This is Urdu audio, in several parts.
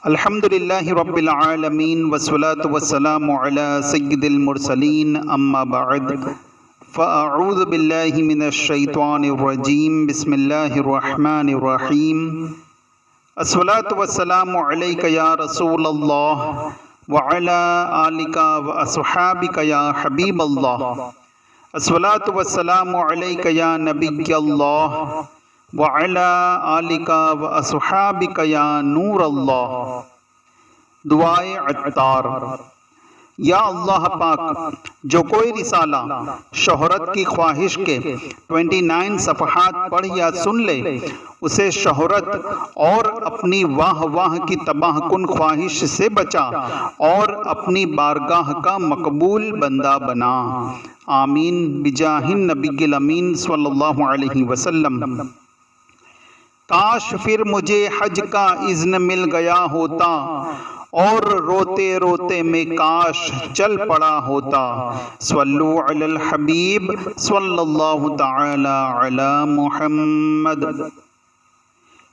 الحمدللہ رب العالمین والصلاة والسلام علی سید المرسلین اما بعد فاعوذ باللہ من الشیطان الرجیم بسم اللہ الرحمن الرحیم الصلاة والسلام علیک یا رسول اللہ وعلی آلک واصحابک یا حبیب اللہ الصلاة والسلام علیک یا نبی اللہ وعلی آلک واصحابک یا نور اللہ۔ دعائے عطار۔ یا اللہ پاک، جو کوئی رسالہ شہرت کی خواہش کے 29 صفحات پڑھ یا سن لے، اسے شہرت اور اپنی واہ واہ کی تباہ کن خواہش سے بچا اور اپنی بارگاہ کا مقبول بندہ بنا۔ آمین بجاہ النبی الامین صلی اللہ علیہ وسلم۔ کاش پھر مجھے حج کا اذن مل گیا ہوتا اور روتے روتے میں کاش چل پڑا ہوتا۔ صلو علی الحبیب صلی اللہ تعالی علی محمد۔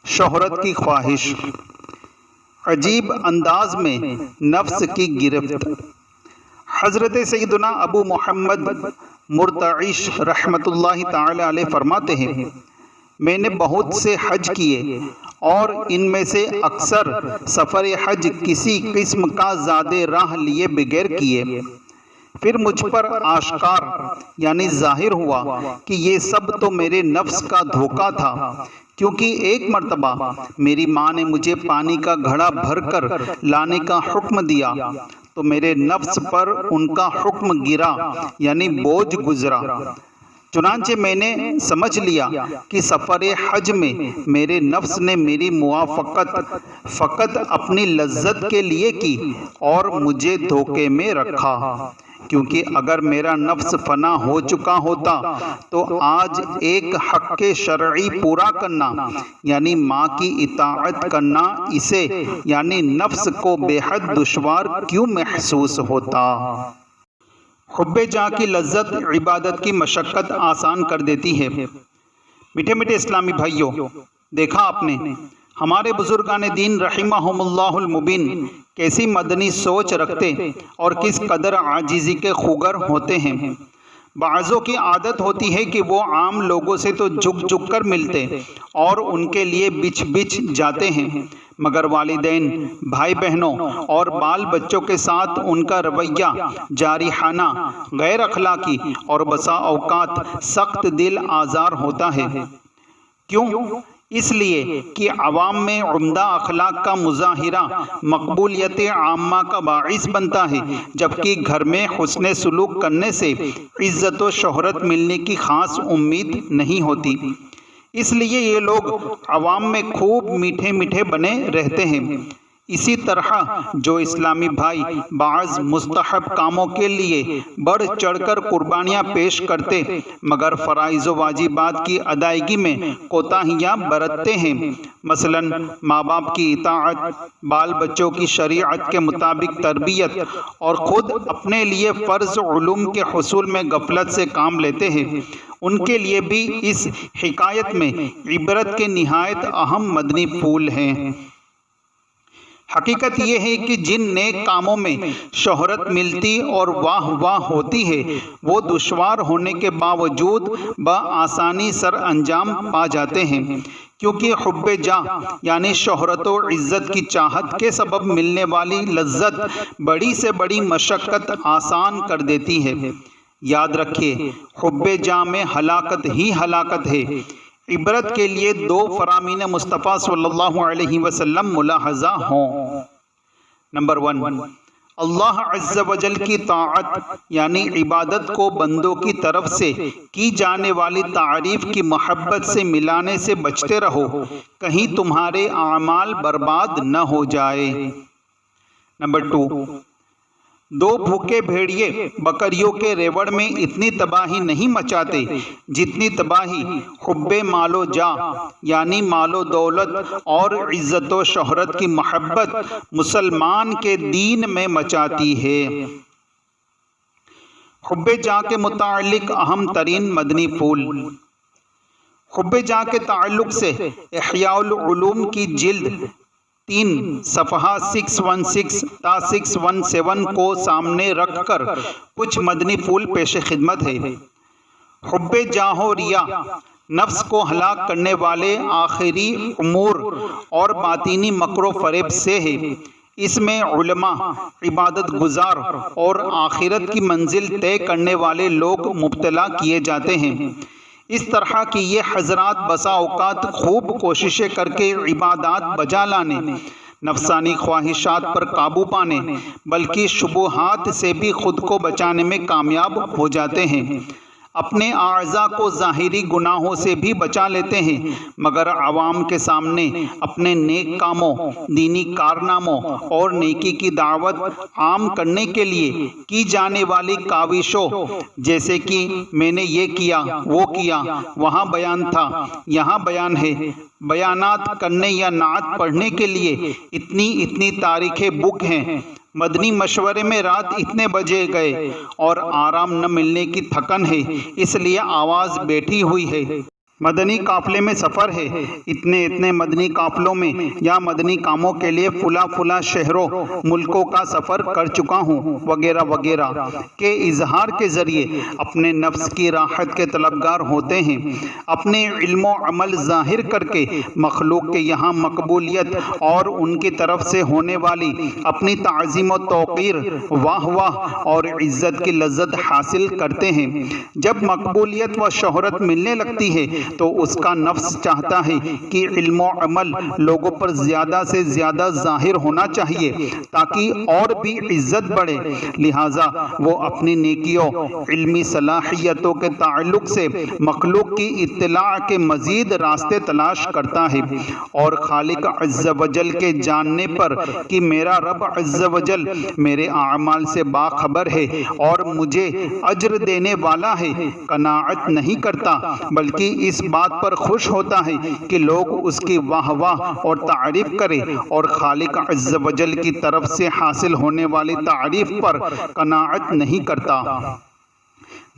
شہرت کی خواہش، عجیب انداز میں نفس کی گرفت۔ حضرت سیدنا ابو محمد مرتعش رحمۃ اللہ تعالی علیہ فرماتے ہیں، میں نے بہت سے حج کیے اور ان میں سے اکثر سفر حج کسی قسم کا زاد راہ لیے بغیر کیے۔ پھر مجھ پر آشکار یعنی ظاہر ہوا کہ یہ سب تو میرے نفس کا دھوکہ تھا، کیونکہ ایک مرتبہ میری ماں نے مجھے پانی کا گھڑا بھر کر لانے کا حکم دیا تو میرے نفس پر ان کا حکم گرا یعنی بوجھ گزرا۔ چنانچہ میں نے سمجھ لیا کہ سفر حج میں میرے نفس نے میری موافقت فقط اپنی لذت کے لیے کی اور مجھے دھوکے میں رکھا، کیونکہ اگر میرا نفس فنا ہو چکا ہوتا تو آج ایک حق شرعی پورا کرنا یعنی ماں کی اطاعت کرنا اسے یعنی نفس کو بے حد دشوار کیوں محسوس ہوتا۔ حب جاں کی لذت عبادت کی مشقت آسان کر دیتی ہے۔ میٹھے میٹھے اسلامی بھائیوں، دیکھا آپ نے ہمارے بزرگان دین رحمہم اللہ المبین کیسی مدنی سوچ رکھتے اور کس قدر عاجزی کے خوگر ہوتے ہیں۔ بعضوں کی عادت ہوتی ہے کہ وہ عام لوگوں سے تو جھک جھک کر ملتے اور ان کے لیے بچ بچ جاتے ہیں، مگر والدین، بھائی بہنوں اور بال بچوں کے ساتھ ان کا رویہ جارحانہ، غیر اخلاقی اور بسا اوقات سخت دل آزار ہوتا ہے۔ کیوں؟ اس لیے کہ عوام میں عمدہ اخلاق کا مظاہرہ مقبولیت عامہ کا باعث بنتا ہے، جبکہ گھر میں حسن سلوک کرنے سے عزت و شہرت ملنے کی خاص امید نہیں ہوتی۔ اس لیے یہ لوگ عوام میں خوب میٹھے میٹھے بنے رہتے ہیں۔ اسی طرح جو اسلامی بھائی بعض مستحب کاموں کے لیے بڑھ چڑھ کر قربانیاں پیش کرتے مگر فرائض و واجبات کی ادائیگی میں کوتاہیاں برتتے ہیں، مثلا ماں باپ کی اطاعت، بال بچوں کی شریعت کے مطابق تربیت اور خود اپنے لیے فرض علوم کے حصول میں غفلت سے کام لیتے ہیں، ان کے لیے بھی اس حکایت میں عبرت کے نہایت اہم مدنی پھول ہیں۔ حقیقت یہ ہے کہ جن نیک کاموں میں شہرت ملتی اور واہ واہ ہوتی ہے وہ دشوار ہونے کے باوجود بآسانی سر انجام پا جاتے ہیں، کیونکہ حب جاہ یعنی شہرت و عزت کی چاہت کے سبب ملنے والی لذت بڑی سے بڑی مشقت آسان کر دیتی ہے۔ یاد رکھیے، حب جاہ میں ہلاکت ہی ہلاکت ہے۔ عبرت کے لیے دو فرامین مصطفیٰ صلی اللہ علیہ وسلم ملاحظہ ہوں۔ نمبر 1، اللہ عز و جل کی طاعت یعنی عبادت کو بندوں کی طرف سے کی جانے والی تعریف کی محبت سے ملانے سے بچتے رہو، کہیں تمہارے اعمال برباد نہ ہو جائے۔ نمبر 2، دو بھوکے بھیڑیے بکریوں کے ریوڑ میں اتنی تباہی نہیں مچاتے جتنی تباہی حب مال و جاہ یعنی مال و دولت اور عزت و شہرت کی محبت مسلمان کے دین میں مچاتی ہے۔ حب جاہ کے متعلق اہم ترین مدنی پھول۔ حب جاہ کے تعلق سے احیاء العلوم کی جلد 3 صفحہ 616 تا 617 کو سامنے رکھ کر کچھ مدنی پھول پیش خدمت ہے۔ حب جاہ و ریا نفس کو ہلاک کرنے والے آخری امور اور باطینی مکر و فریب سے ہے۔ اس میں علماء، عبادت گزار اور آخرت کی منزل طے کرنے والے لوگ مبتلا کیے جاتے ہیں۔ اس طرح کی یہ حضرات بسا اوقات خوب کوششیں کر کے عبادات بجا لانے، نفسانی خواہشات پر قابو پانے، بلکہ شبہات سے بھی خود کو بچانے میں کامیاب ہو جاتے ہیں۔ اپنے اعضاء کو ظاہری گناہوں سے بھی بچا لیتے ہیں، مگر عوام کے سامنے اپنے نیک کاموں، دینی کارناموں اور نیکی کی دعوت عام کرنے کے لیے کی جانے والی کاوشوں، جیسے کہ میں نے یہ کیا، وہ کیا، وہاں بیان تھا، یہاں بیان ہے، بیانات کرنے یا نعت پڑھنے کے لیے اتنی تاریخیں بک ہیں، مدنی مشورے میں رات اتنے بجے گئے اور آرام نہ ملنے کی تھکن ہے، اس لیے آواز بیٹھی ہوئی ہے۔ مدنی قافلے میں سفر ہے، اتنے مدنی قافلوں میں یا مدنی کاموں کے لیے فلاں شہروں ملکوں کا سفر کر چکا ہوں، وغیرہ وغیرہ کے اظہار کے ذریعے اپنے نفس کی راحت کے طلبگار ہوتے ہیں۔ اپنے علم و عمل ظاہر کر کے مخلوق کے یہاں مقبولیت اور ان کی طرف سے ہونے والی اپنی تعظیم و توقیر، واہ واہ اور عزت کی لذت حاصل کرتے ہیں۔ جب مقبولیت و شہرت ملنے لگتی ہے تو اس کا نفس چاہتا ہے کہ علم و عمل لوگوں پر زیادہ سے زیادہ ظاہر ہونا چاہیے تاکہ اور بھی عزت بڑھے، لہٰذا وہ اپنی نیکیوں، علمی صلاحیتوں کے تعلق سے مخلوق کی اطلاع کے مزید راستے تلاش کرتا ہے، اور خالق عز و جل کے جاننے پر کہ میرا رب عز و جل میرے اعمال سے باخبر ہے اور مجھے اجر دینے والا ہے، قناعت نہیں کرتا، بلکہ اس بات پر خوش ہوتا ہے کہ لوگ اس کی واہ واہ اور تعریف کریں، اور خالق عز و جل کی طرف سے حاصل ہونے والی تعریف پر قناعت نہیں کرتا۔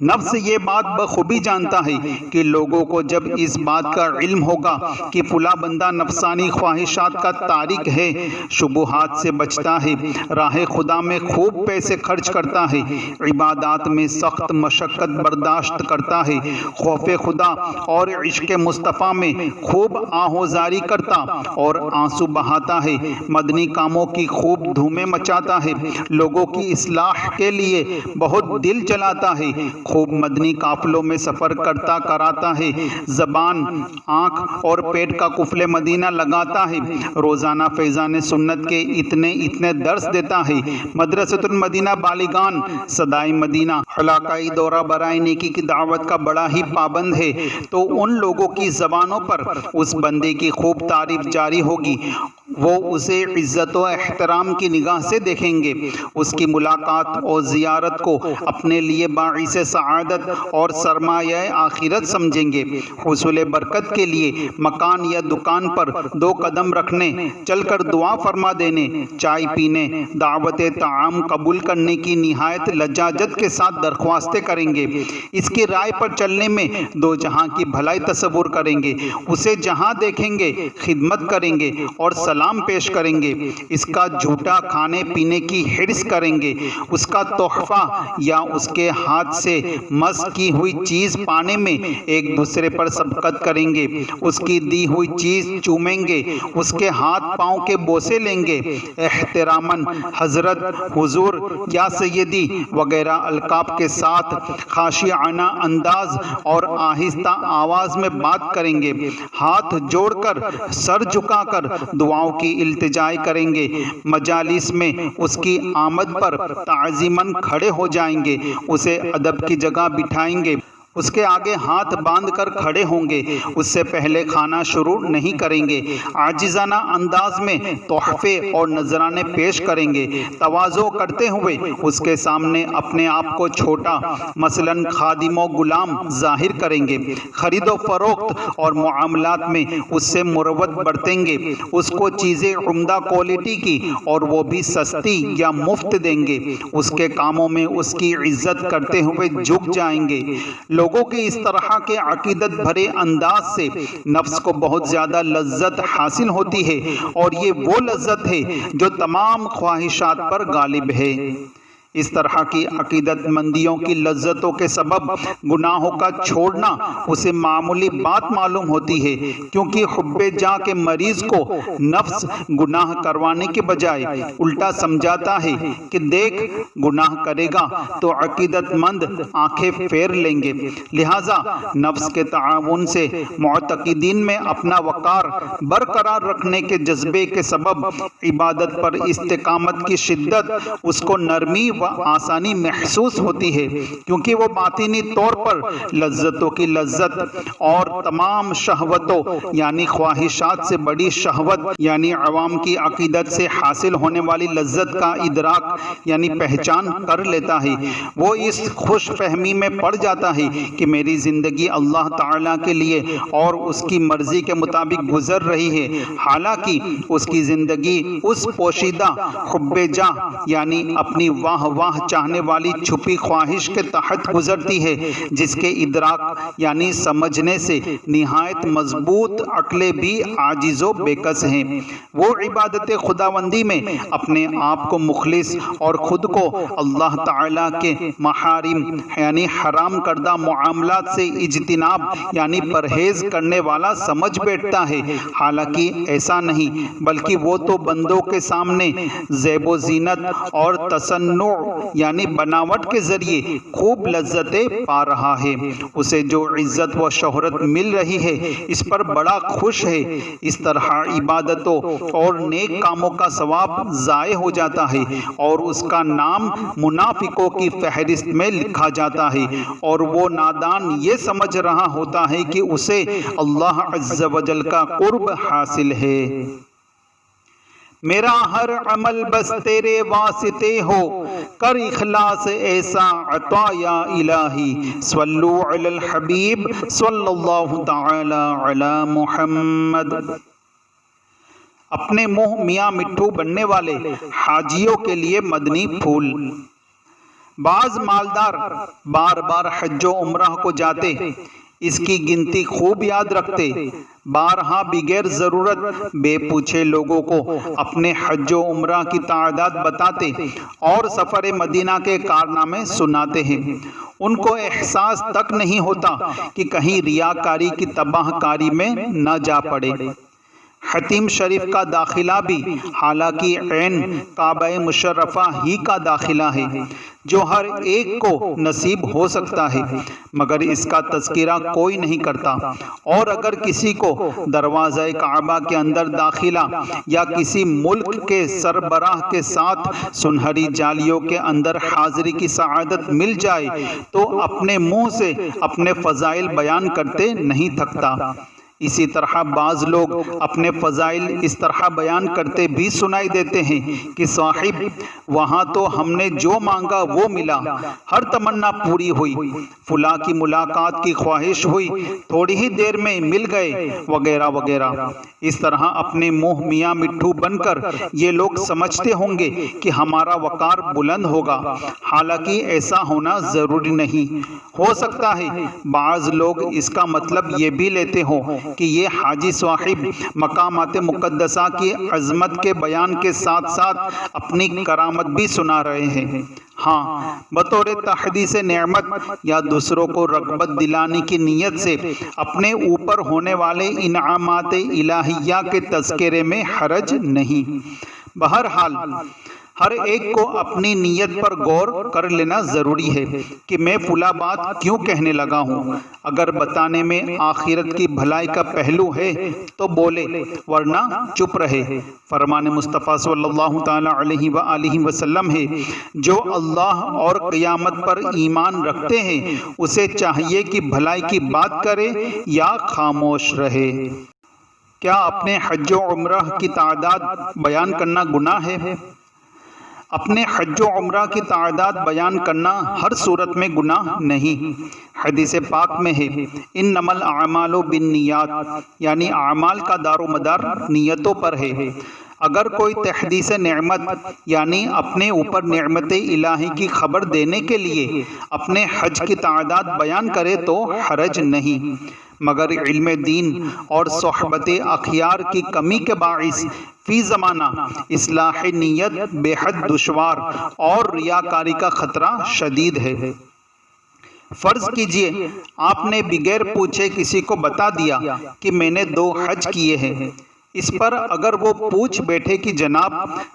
نفس یہ بات بخوبی جانتا ہے کہ لوگوں کو جب اس بات کا علم ہوگا کہ فلاں بندہ نفسانی خواہشات کا تارک ہے، شبہات سے بچتا ہے، راہ خدا میں خوب پیسے خرچ کرتا ہے، عبادات میں سخت مشقت برداشت کرتا ہے، خوف خدا اور عشق مصطفیٰ میں خوب آہوزاری کرتا اور آنسو بہاتا ہے، مدنی کاموں کی خوب دھومیں مچاتا ہے، لوگوں کی اصلاح کے لیے بہت دل جلاتا ہے، خوب مدنی قافلوں میں سفر کرتا کراتا ہے، زبان، آنکھ اور پیٹ کا قفل مدینہ لگاتا ہے، روزانہ فیضان سنت کے اتنے درس دیتا ہے، مدرسۃ المدینہ بالغان، صدائے مدینہ، علاقائی دورہ برائے نیکی کی دعوت کا بڑا ہی پابند ہے، تو ان لوگوں کی زبانوں پر اس بندے کی خوب تعریف جاری ہوگی، وہ اسے عزت و احترام کی نگاہ سے دیکھیں گے، اس کی ملاقات اور زیارت کو اپنے لیے باعث سعادت اور سرمایہ آخرت سمجھیں گے۔ حصول برکت کے لیے مکان یا دکان پر 2 قدم رکھنے، چل کر دعا فرما دینے، چائے پینے، دعوت طعام قبول کرنے کی نہایت لجاجت کے ساتھ درخواستیں کریں گے، اس کی رائے پر چلنے میں 2 جہاں کی بھلائی تصور کریں گے، اسے جہاں دیکھیں گے خدمت کریں گے اور سلام پیش کریں گے، اس کا جھوٹا کھانے پینے کی حرص کریں گے، اس کا تحفہ یا اس کے ہاتھ سے مس کی ہوئی چیز پانے میں ایک دوسرے پر سبقت کریں گے، اس کی دی ہوئی چیز چومیں گے، اس کے ہاتھ پاؤں کے بوسے لیں گے، احتراماً حضرت، حضور یا سیدی وغیرہ القاب کے ساتھ خاشعانہ انداز اور آہستہ آواز میں بات کریں گے، ہاتھ جوڑ کر سر جھکا کر دعاؤں کی التجائے کریں گے، مجالس میں اس کی آمد پر تعظیماً کھڑے ہو جائیں گے، اسے ادب کی جگہ بٹھائیں گے، اس کے آگے ہاتھ باندھ کر کھڑے ہوں گے، اس سے پہلے کھانا شروع نہیں کریں گے، عاجزانہ انداز میں تحفے اور نذرانے پیش کریں گے، تواضع کرتے ہوئے اس کے سامنے اپنے آپ کو چھوٹا، مثلاً خادم و غلام ظاہر کریں گے، خرید و فروخت اور معاملات میں اس سے مروت برتیں گے، اس کو چیزیں عمدہ کوالٹی کی اور وہ بھی سستی یا مفت دیں گے، اس کے کاموں میں اس کی عزت کرتے ہوئے جھک جائیں گے، لوگوں کے اس طرح کے عقیدت بھرے انداز سے نفس کو بہت زیادہ لذت حاصل ہوتی ہے، اور یہ وہ لذت ہے جو تمام خواہشات پر غالب ہے۔ اس طرح کی عقیدت مندیوں کی لذتوں کے سبب گناہوں کا چھوڑنا اسے معمولی بات معلوم ہوتی ہے، کیونکہ حب جاں کے مریض کو نفس گناہ کروانے کے بجائے الٹا سمجھاتا ہے کہ دیکھ گناہ کرے گا تو عقیدت مند آنکھیں پھیر لیں گے، لہٰذا نفس کے تعاون سے معتقدین میں اپنا وقار برقرار رکھنے کے جذبے کے سبب عبادت پر استقامت کی شدت اس کو نرمی آسانی محسوس ہوتی ہے، کیونکہ وہ باطنی طور پر لذتوں کی لذت اور تمام شہوتوں یعنی خواہشات سے بڑی شہوت یعنی عوام کی عقیدت سے حاصل ہونے والی لذت کا ادراک یعنی پہچان کر لیتا ہے۔ وہ اس خوش فہمی میں پڑ جاتا ہے کہ میری زندگی اللہ تعالیٰ کے لیے اور اس کی مرضی کے مطابق گزر رہی ہے، حالانکہ اس کی زندگی اس پوشیدہ حب جاں یعنی اپنی واہ چاہنے والی چھپی خواہش کے تحت گزرتی ہے، جس کے ادراک یعنی سمجھنے سے نہایت مضبوط عقلیں بھی عاجز و بےکس ہیں۔ وہ عبادت خداوندی میں اپنے آپ کو مخلص اور خود کو اللہ تعالیٰ کے محارم یعنی حرام کردہ معاملات سے اجتناب یعنی پرہیز کرنے والا سمجھ بیٹھتا ہے، حالانکہ ایسا نہیں، بلکہ وہ تو بندوں کے سامنے زیب و زینت اور تصنع یعنی بناوٹ کے ذریعے خوب لذتیں پا رہا ہے۔ اسے جو عزت و شہرت مل رہی ہے اس پر بڑا خوش ہے۔ اس طرح عبادتوں اور نیک کاموں کا ثواب ضائع ہو جاتا ہے اور اس کا نام منافقوں کی فہرست میں لکھا جاتا ہے، اور وہ نادان یہ سمجھ رہا ہوتا ہے کہ اسے اللہ عز و جل کا قرب حاصل ہے۔ میرا ہر عمل بس تیرے واسطے ہو، کر اخلاص ایسا عطا یا الہی، صلو علی الحبیب صلی اللہ تعالی علی محمد۔ اپنے منہ میاں مٹھو بننے والے حاجیوں کے لیے مدنی پھول۔ بعض مالدار بار بار حج و عمرہ کو جاتے، اس کی گنتی خوب یاد رکھتے، بارہا بغیر ضرورت بے پوچھے لوگوں کو اپنے حج و عمرہ کی تعداد بتاتے اور سفر مدینہ کے کارنامے سناتے ہیں۔ ان کو احساس تک نہیں ہوتا کہ کہیں ریاکاری کی تباہ کاری میں نہ جا پڑے۔ حتیم شریف کا داخلہ بھی حالانکہ عین کعبہ مشرفہ ہی کا داخلہ ہے، جو ہر ایک کو نصیب ہو سکتا ہے، مگر اس کا تذکرہ کوئی نہیں کرتا، اور اگر کسی کو دروازہ کعبہ کے اندر داخلہ یا کسی ملک کے سربراہ کے ساتھ سنہری جالیوں کے اندر حاضری کی سعادت مل جائے تو اپنے منہ سے اپنے فضائل بیان کرتے نہیں تھکتا۔ اسی طرح بعض لوگ اپنے فضائل اس طرح بیان کرتے بھی سنائی دیتے ہیں کہ صاحب وہاں تو ہم نے جو مانگا وہ ملا، ہر تمنا پوری ہوئی، فلاں کی ملاقات کی خواہش ہوئی، تھوڑی ہی دیر میں مل گئے، وغیرہ وغیرہ۔ اس طرح اپنے منہ میاں مٹھو بن کر یہ لوگ سمجھتے ہوں گے کہ ہمارا وقار بلند ہوگا، حالانکہ ایسا ہونا ضروری نہیں۔ ہو سکتا ہے بعض لوگ اس کا مطلب یہ بھی لیتے ہوں کہ یہ حاجی صاحب مقامات مقدسہ کی عظمت کے بیان کے ساتھ ساتھ اپنی کرامت بھی سنا رہے ہیں۔ ہاں، بطور تحدیث نعمت یا دوسروں کو رغبت دلانے کی نیت سے اپنے اوپر ہونے والے انعامات الہیہ کے تذکرے میں حرج نہیں۔ بہرحال ہر ایک کو اپنی نیت پر غور کر لینا ضروری ہے کہ میں فلاں بات کیوں کہنے لگا ہوں۔ اگر بتانے میں آخرت کی بھلائی کا پہلو ہے تو بولے، ورنہ چپ رہے۔ فرمان مصطفیٰ صلی اللہ تعالی علیہ وآلہ وسلم ہے، جو اللہ اور قیامت پر ایمان رکھتے ہیں اسے چاہیے کہ بھلائی کی بات کرے یا خاموش رہے۔ کیا اپنے حج و عمرہ کی تعداد بیان کرنا گناہ ہے؟ اپنے حج و عمرہ کی تعداد بیان کرنا ہر صورت میں گناہ نہیں۔ حدیث پاک میں ہے، انما الاعمال بالنیات، یعنی اعمال کا دار و مدار نیتوں پر ہے۔ اگر کوئی تحدیث نعمت یعنی اپنے اوپر نعمت الہی کی خبر دینے کے لیے اپنے حج کی تعداد بیان کرے تو حرج نہیں، مگر علم دین اور صحبت اخیار کی کمی کے باعث فی زمانہ اصلاح نیت بے حد دشوار اور ریاکاری کا خطرہ شدید ہے۔ فرض کیجئے آپ نے بغیر پوچھے کسی کو بتا دیا کہ میں نے 2 حج کیے ہیں، اس پر اگر وہ پوچھ بیٹھے کہ جناب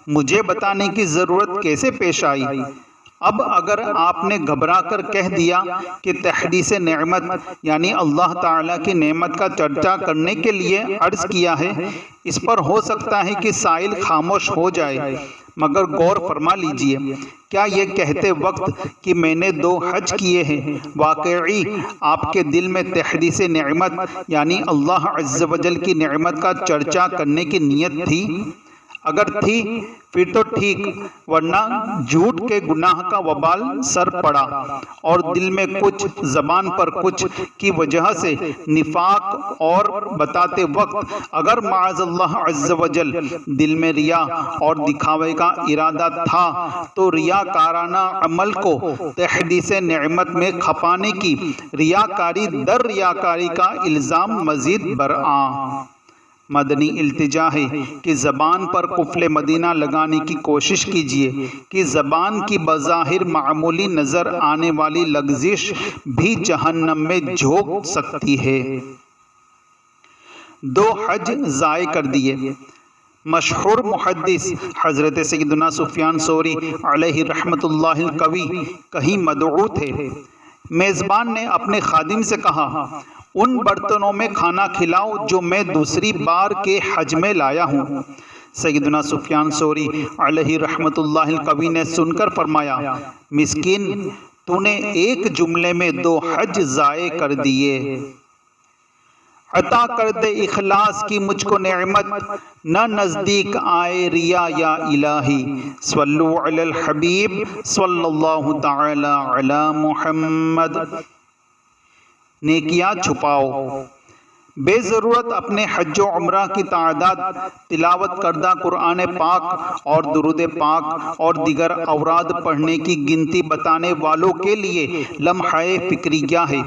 مجھے بتانے کی ضرورت کیسے پیش آئی؟ اب اگر آپ نے گھبرا کر کہہ دیا کہ تحدیث نعمت یعنی اللہ تعالیٰ کی نعمت کا چرچا کرنے کے لیے عرض کیا ہے، اس پر ہو سکتا ہے کہ سائل خاموش ہو جائے، مگر غور فرما لیجئے، کیا یہ کہتے وقت کہ میں نے 2 حج کیے ہیں واقعی آپ کے دل میں تحدیث نعمت یعنی اللہ عز و جل کی نعمت کا چرچا کرنے کی نیت تھی؟ اگر تھی پھر تو ٹھیک، ورنہ جھوٹ کے گناہ کا وبال سر پڑا اور دل میں کچھ زبان پر کچھ کی وجہ سے نفاق، اور بتاتے وقت اگر معاذ اللہ عز و جل دل میں ریا اور دکھاوے کا ارادہ تھا تو ریاکارانہ عمل کو تحدیث نعمت میں کھپانے کی ریاکاری در ریاکاری کا الزام مزید برآں۔ مدنی التجا ہے کہ زبان پر قفل مدینہ لگانے کی کوشش کیجیے کہ زبان کی بظاہر معمولی نظر آنے والی لغزش بھی جہنم میں جھونک سکتی ہے۔ 2 حج ضائع کر دیے۔ مشہور محدث حضرت سیدنا سفیان ثوری علیہ رحمت اللہ القوی کہیں مدعو تھے۔ میزبان نے اپنے خادم سے کہا، ان برتنوں میں کھانا کھلاؤ جو میں دوسری بار کے حج میں لایا ہوں۔ سیدنا سفیان ثوری علیہ رحمت اللہ القوی نے سن کر فرمایا، مسکین، تو نے ایک جملے میں 2 حج ضائع کر دیے۔ عطا کر دے اخلاص کی مجھ کو نعمت، نہ نزدیک آئے ریا یا الہی، صلو علی الحبیب صلی اللہ تعالی علی محمد۔ نیکیاں چھپاؤ۔ بے ضرورت اپنے حج و عمرہ کی تعداد، تلاوت کردہ قرآن پاک اور درود پاک اور دیگر اوراد پڑھنے کی گنتی بتانے والوں کے لیے لمحہ فکریہ ہے۔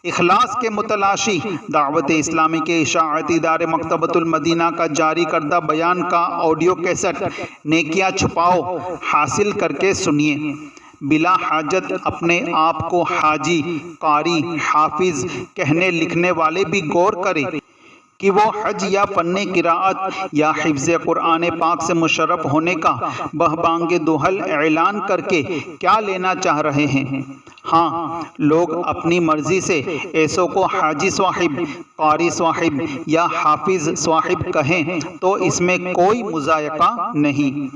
اخلاص کے متلاشی دعوت اسلامی کے اشاعتی ادارے مکتبۃ المدینہ کا جاری کردہ بیان کا آڈیو کیسٹ نیکیاں چھپاؤ حاصل کر کے سنیے۔ بلا حاجت اپنے آپ کو حاجی، قاری، حافظ کہنے لکھنے والے بھی غور کرے کہ وہ حج یا فن قراءت یا حفظ قرآن پاک سے مشرف ہونے کا بہبانگ دوحل اعلان کر کے کیا لینا چاہ رہے ہیں۔ ہاں، لوگ اپنی مرضی سے ایسوں کو حاجی صاحب، قاری صاحب یا حافظ صاحب کہیں تو اس میں کوئی مضائقہ نہیں۔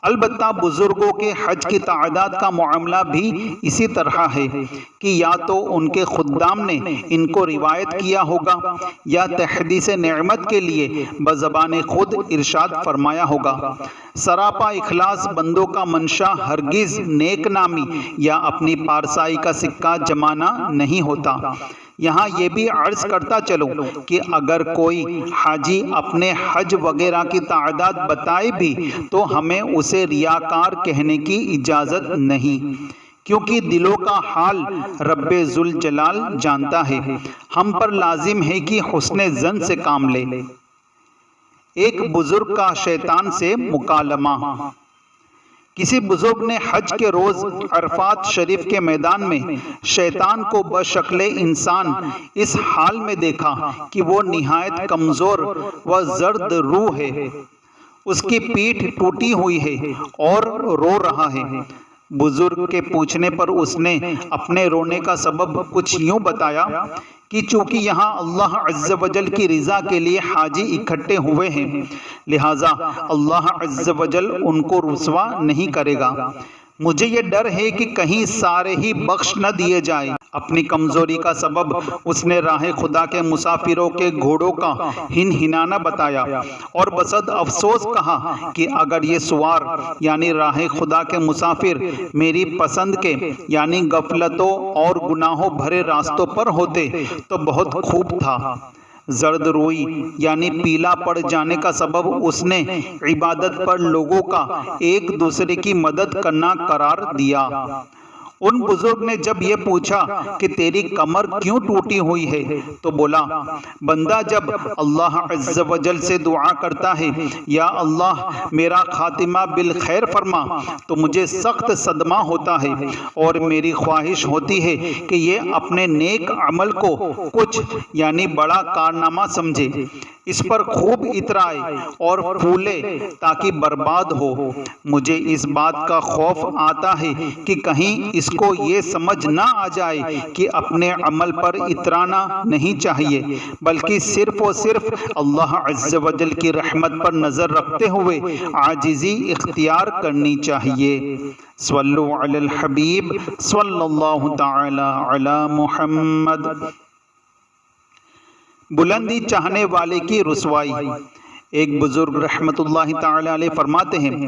البتہ بزرگوں کے حج کی تعداد کا معاملہ بھی اسی طرح ہے کہ یا تو ان کے خدام نے ان کو روایت کیا ہوگا یا تحدیث نعمت کے لیے بزبان خود ارشاد فرمایا ہوگا۔ سراپا اخلاص بندوں کا منشا ہرگز نیک نامی یا اپنی پارسائی کا سکہ جمانا نہیں ہوتا۔ یہاں یہ بھی عرض کرتا چلوں کہ اگر کوئی حاجی اپنے حج وغیرہ کی تعداد بتائے بھی تو ہمیں اسے ریاکار کہنے کی اجازت نہیں، کیونکہ دلوں کا حال رب ذوالجلال جانتا ہے۔ ہم پر لازم ہے کہ حسن ظن سے کام لے۔ ایک بزرگ کا شیطان سے مکالمہ۔ کسی بزرگ نے حج کے روز عرفات شریف کے میدان میں شیطان کو بشکل انسان اس حال میں دیکھا کہ وہ نہایت کمزور و زرد روح ہے، اس کی پیٹھ ٹوٹی ہوئی ہے اور رو رہا ہے۔ بزرگ کے پوچھنے پر اس نے اپنے رونے کا سبب کچھ یوں بتایا کہ چونکہ یہاں اللہ عز و جل کی رضا کے لیے حاجی اکٹھے ہوئے ہیں، لہٰذا اللہ عز و جل ان کو رسوا نہیں کرے گا۔ مجھے یہ ڈر ہے کہ کہیں سارے ہی بخش نہ دیے جائیں۔ اپنی کمزوری کا سبب اس نے راہ خدا کے مسافروں کے گھوڑوں کا ہنہنانا بتایا اور بصد افسوس کہا کہ اگر یہ سوار یعنی راہ خدا کے مسافر میری پسند کے یعنی غفلتوں اور گناہوں بھرے راستوں پر ہوتے تو بہت خوب تھا۔ زرد روئی یعنی پیلا پڑ جانے کا سبب اس نے عبادت پر لوگوں کا ایک دوسرے کی مدد کرنا قرار دیا۔ ان بزرگ نے جب یہ پوچھا کہ تیری کمر کیوں ٹوٹی ہوئی ہے تو بولا، بندہ جب اللہ عز و جل سے دعا کرتا ہے یا اللہ میرا خاتمہ بالخیر فرما تو مجھے سخت صدمہ ہوتا ہے اور میری خواہش ہوتی ہے کہ یہ اپنے نیک عمل کو کچھ یعنی بڑا کارنامہ سمجھے، اس پر خوب اترائے اور پھولے تاکہ برباد ہو۔ مجھے اس بات کا خوف آتا ہے کہ کہیں اس کو یہ سمجھ نہ آ جائے کہ اپنے عمل پر اترانا نہیں چاہیے، بلکہ صرف اور صرف اللہ عز و جل کی رحمت پر نظر رکھتے ہوئے عاجزی اختیار کرنی چاہیے۔ صلو علی الحبیب صلی اللہ تعالی علی محمد۔ بلندی چاہنے والے کی رسوائی۔ ایک بزرگ رحمت اللہ تعالی علیہ فرماتے ہیں،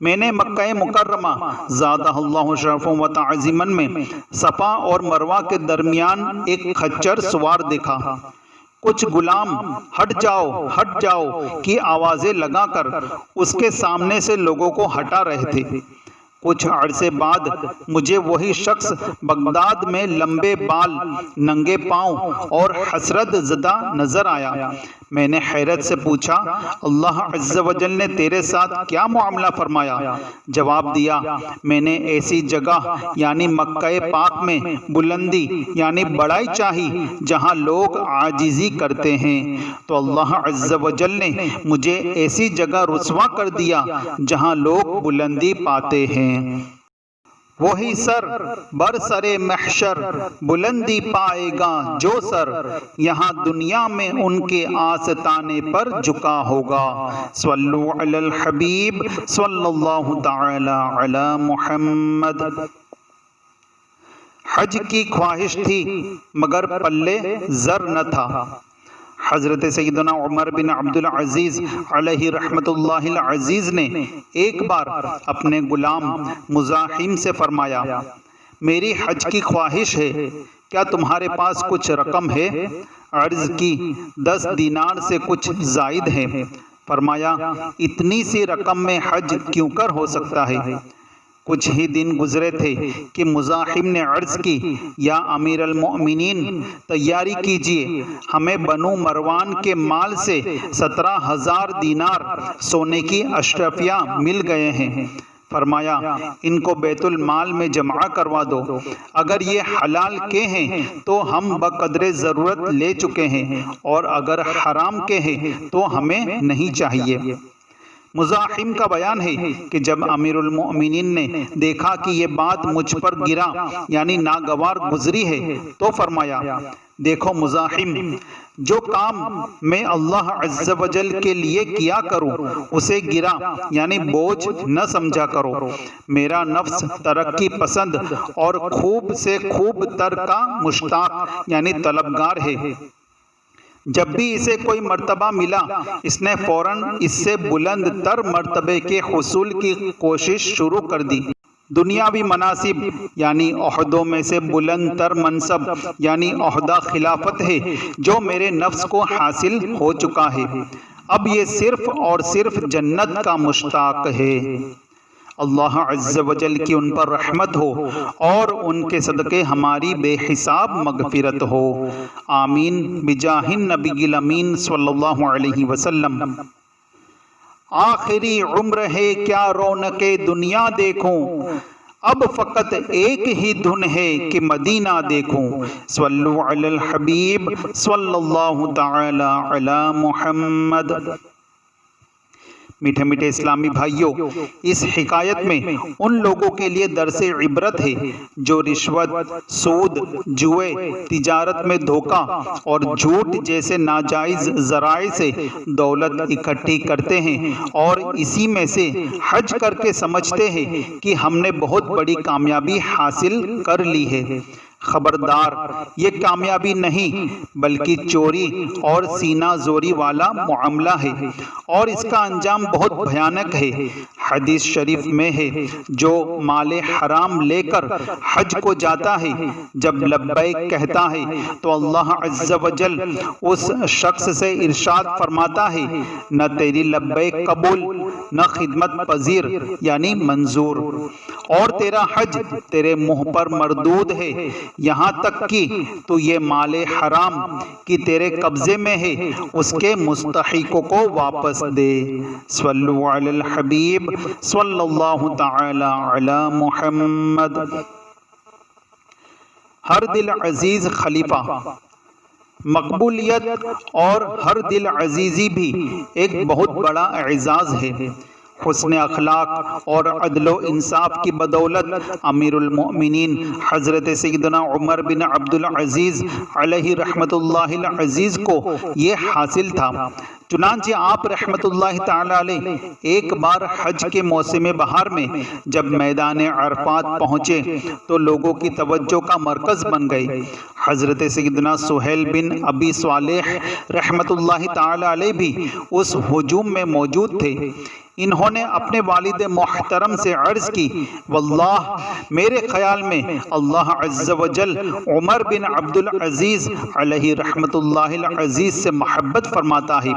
میں نے مکہ مکرمہ زادہ اللہ شرفا و تعظیما میں صفا اور مروہ کے درمیان ایک خچر سوار دیکھا۔ کچھ غلام ہٹ جاؤ کی آوازیں لگا کر اس کے سامنے سے لوگوں کو ہٹا رہے تھے۔ کچھ عرصے بعد مجھے وہی شخص بغداد میں لمبے بال، ننگے پاؤں اور حسرت زدہ نظر آیا۔ میں نے حیرت سے پوچھا، اللہ عز و جل نے تیرے ساتھ کیا معاملہ فرمایا؟ جواب دیا، میں نے ایسی جگہ یعنی مکہ پاک میں بلندی یعنی بڑائی چاہی جہاں لوگ عاجزی کرتے ہیں، تو اللہ عز و جل نے مجھے ایسی جگہ رسوا کر دیا جہاں لوگ بلندی پاتے ہیں۔ وہی سر برسر محشر بلندی پائے گا جو سر یہاں دنیا میں ان کے آستانے پر جھکا ہوگا۔ صلو علی الحبیب صلی اللہ تعالی علی محمد۔ حج کی خواہش تھی مگر پلے زر نہ تھا۔ حضرت سیدنا عمر بن عبد العزیز علیہ رحمت اللہ العزیز نے ایک بار اپنے غلام مزاحم سے فرمایا، میری حج کی خواہش ہے، کیا تمہارے پاس کچھ رقم ہے؟ عرض کی 10 دینار سے کچھ زائد ہے۔ فرمایا، اتنی سی رقم میں حج کیوں کر ہو سکتا ہے؟ کچھ ہی دن گزرے تھے کہ مزاحم نے عرض کی، یا امیر المؤمنین تیاری کیجئے، ہمیں بنو مروان کے مال سے 17,000 دینار سونے کی اشرفیاں مل گئے ہیں۔ فرمایا، ان کو بیت المال میں جمع کروا دو، اگر یہ حلال کے ہیں تو ہم بقدر ضرورت لے چکے ہیں اور اگر حرام کے ہیں تو ہمیں نہیں چاہیے۔ مزاحم کا بیان ہے کہ جب امیر المؤمنین نے دیکھا کہ یہ بات مجھ پر گرا یعنی ناگوار گزری ہے تو فرمایا، دیکھو مزاحم، جو کام میں اللہ عز و جل کے لیے کیا کروں اسے گرا یعنی بوجھ نہ سمجھا کرو۔ میرا نفس ترقی پسند اور خوب سے خوب تر کا مشتاق یعنی طلبگار ہے۔ جب بھی اسے کوئی مرتبہ ملا اس نے فوراً اس سے بلند تر مرتبے کے حصول کی کوشش شروع کر دی۔ دنیاوی مناصب یعنی عہدوں میں سے بلند تر منصب یعنی عہدہ خلافت ہے جو میرے نفس کو حاصل ہو چکا ہے، اب یہ صرف اور صرف جنت کا مشتاق ہے۔ اللہ عز و جل کی ان پر رحمت ہو اور ان کے صدقے ہماری بے حساب مغفرت ہو، آمین بجاہ النبی الامین صلی اللہ علیہ وسلم۔ آخری عمر ہے کیا رونق دنیا دیکھوں، اب فقط ایک ہی دھن ہے کہ مدینہ دیکھوں۔ صلو علی الحبیب صلی اللہ تعالی علی محمد۔ میٹھے میٹھے اسلامی بھائیوں، اس حکایت میں ان لوگوں کے لیے درس عبرت ہے جو رشوت، سود، جوئے، تجارت میں دھوکہ اور جھوٹ جیسے ناجائز ذرائع سے دولت اکٹھی کرتے ہیں اور اسی میں سے حج کر کے سمجھتے ہیں کہ ہم نے بہت بڑی کامیابی حاصل کر لی ہے۔ خبردار، یہ کامیابی نہیں بلکہ چوری اور سینہ زوری والا معاملہ ہے، اور اس کا انجام بہت بھیانک ہے۔ حدیث شریف میں ہے، جو مال حرام لے کر حج کو جاتا ہے، جب لبیک کہتا ہے تو اللہ عز و جل اس شخص سے ارشاد فرماتا ہے، نہ تیری لبیک قبول، نہ خدمت پذیر یعنی منظور، اور تیرا حج تیرے منہ پر مردود ہے، یہاں تک کہ تو یہ مال حرام کی تیرے قبضے میں ہے اس کے مستحقوں کو واپس دے۔ صلو علی الحبیب صلی اللہ تعالی علی محمد۔ ہر دل عزیز خلیفہ، مقبولیت اور ہر دل عزیزی بھی ایک بہت بڑا اعزاز ہے۔ حسن اخلاق اور عدل و انصاف کی بدولت امیر المؤمنین حضرت سیدنا عمر بن عبد العزیز علیہ رحمت اللہ العزیز کو یہ حاصل تھا۔ چنانچہ آپ رحمت اللہ تعالی علیہ ایک بار حج کے موسم بہار میں جب میدان عرفات پہنچے تو لوگوں کی توجہ کا مرکز بن گئے۔ حضرت سیدنا سہیل بن ابی صالح رحمت اللہ تعالی علیہ بھی اس ہجوم میں موجود تھے۔ انہوں نے اپنے والد محترم سے عرض کی، واللہ میرے خیال میں اللہ عز و جل عمر بن عبد العزیز علیہ رحمت اللہ العزیز سے محبت فرماتا ہے۔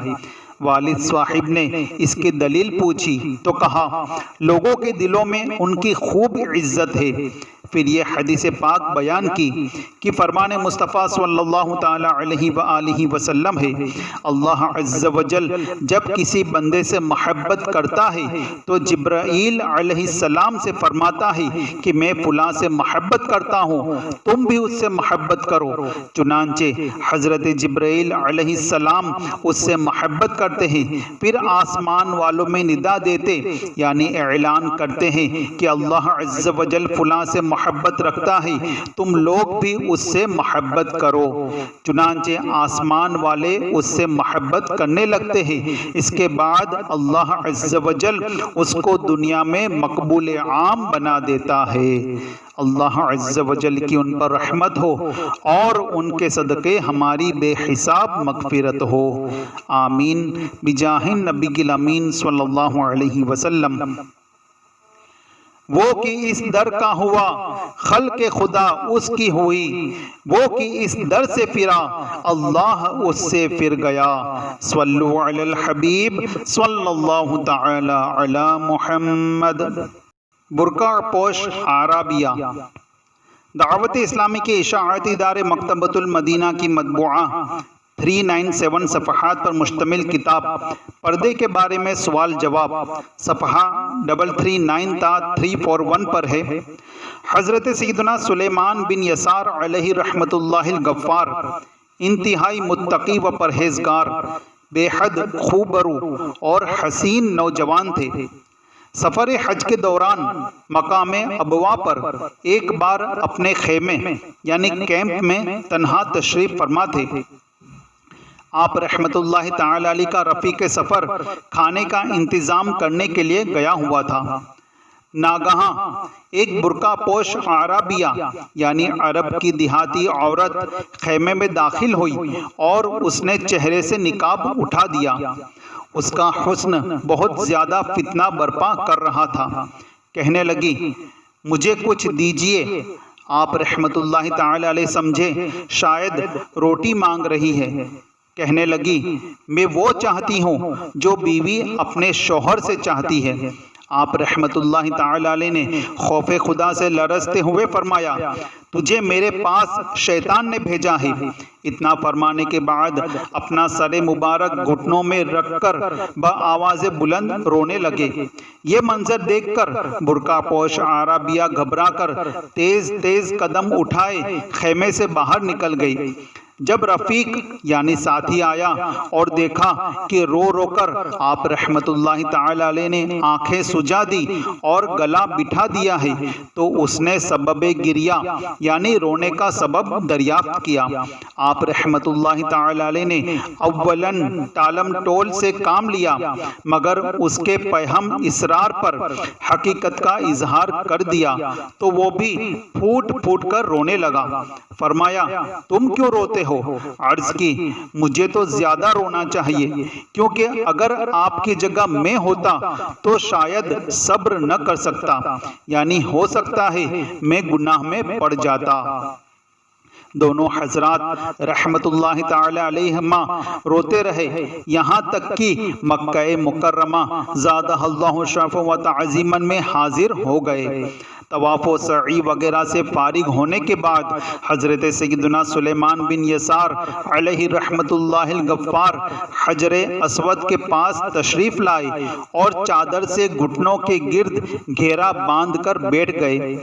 والد صاحب نے اس کی دلیل پوچھی تو کہا، لوگوں کے دلوں میں ان کی خوب عزت ہے۔ پھر یہ حدیث پاک بیان کی کہ فرمان مصطفیٰ صلی اللہ تعالی علیہ وآلہ وسلم ہے، اللہ عز و جل جب کسی بندے سے محبت کرتا ہے تو جبرائیل علیہ السلام سے فرماتا ہے کہ میں فلاں سے محبت کرتا ہوں، تم بھی اس سے محبت کرو۔ چنانچہ حضرت جبرائیل علیہ السلام اس سے محبت کرتے ہیں، پھر آسمان والوں میں ندا دیتے یعنی اعلان کرتے ہیں کہ اللہ عز و جل فلاں سے محبت رکھتا ہے، تم لوگ بھی اس سے محبت کرو۔ چنانچہ آسمان والے اس سے محبت کرنے لگتے ہیں۔ اس کے بعد اللہ عز و جل اس کو دنیا میں مقبول عام بنا دیتا ہے۔ اللہ عز و جل کی ان پر رحمت ہو اور ان کے صدقے ہماری بے حساب مغفرت ہو، آمین بجاہ النبی الامین صلی اللہ علیہ وسلم۔ وہ کہ اس در کا ہوا خلق خدا اس کی ہوئی، وہ کہ اس در سے پھرا اللہ اس سے پھر گیا۔ صلو علی الحبیب صلی اللہ تعالی علی محمد۔ برقع پوش عربیہ، دعوت اسلامی کے اشاعتی ادارے مکتبۃ المدینہ کی مطبوعہ 397 صفحات پر مشتمل کتاب پردے کے بارے میں سوال جواب صفحہ 339 تا 341 پر ہے۔ حضرت سیدنا سلیمان بن یسار علیہ رحمت اللہ الغفار انتہائی متقی و پرہیزگار، بے حد خوبرو اور حسین نوجوان تھے۔ سفر حج کے دوران مقام ابوا پر ایک بار اپنے خیمے یعنی کیمپ میں تنہا تشریف فرما تھے۔ آپ رحمت اللہ تعالی علیہ کا رفیق سفر کھانے کا انتظام کرنے کے لیے گیا ہوا تھا۔ ناگہاں ایک برقع پوش عربیہ یعنی عرب کی دیہاتی عورت خیمے میں داخل ہوئی اور اس نے چہرے سے نقاب اٹھا دیا۔ اس کا حسن بہت زیادہ فتنہ برپا کر رہا تھا۔ کہنے لگی، مجھے کچھ دیجئے۔ آپ رحمت اللہ تعالی علیہ سمجھے شاید روٹی مانگ رہی ہے۔ کہنے لگی، میں وہ چاہتی ہوں جو بیوی اپنے شوہر سے چاہتی ہے۔ آپ رحمت اللہ تعالی علیہ نے خوف خدا سے لرزتے ہوئے فرمایا، تجھے میرے پاس شیطان نے بھیجا ہے۔ اتنا فرمانے کے بعد اپنا سر مبارک گھٹنوں میں رکھ کر بآواز بلند رونے لگے۔ یہ منظر دیکھ کر برقع پوش عربیہ گھبرا کر تیز تیز قدم اٹھائے خیمے سے باہر نکل گئی۔ جب رفیق یعنی ساتھی آیا اور دیکھا کہ رو رو کر آپ رحمت اللہ تعالی علیہ نے آنکھیں سجا دی اور گلا بٹھا دیا ہے تو اس نے سبب گریہ یعنی رونے کا سبب دریافت کیا۔ آپ رحمت اللہ تعالی علیہ نے اولاً ٹالم ٹول سے کام لیا مگر اس کے پیہم اصرار پر حقیقت کا اظہار کر دیا تو وہ بھی پھوٹ پھوٹ کر رونے لگا۔ فرمایا تم کیوں روتے ہو؟ عرض کی مجھے تو زیادہ رونا چاہیے کیونکہ اگر آپ کی جگہ میں ہوتا تو شاید صبر نہ کر سکتا، یعنی ہو سکتا ہے میں گناہ میں پڑ جاتا۔ دونوں حضرات رحمت اللہ تعالی علیہما روتے رہے یہاں تک کہ مکہ مکرمہ زادہ اللہ شرفا و تعظیما میں حاضر ہو گئے۔ طواف و سعی وغیرہ سے فارغ ہونے کے بعد حضرت سیدنا سلیمان بن یسار علیہ رحمت اللہ الغفار حجر اسود کے پاس تشریف لائے اور چادر سے گھٹنوں کے گرد گھیرا باندھ کر بیٹھ گئے۔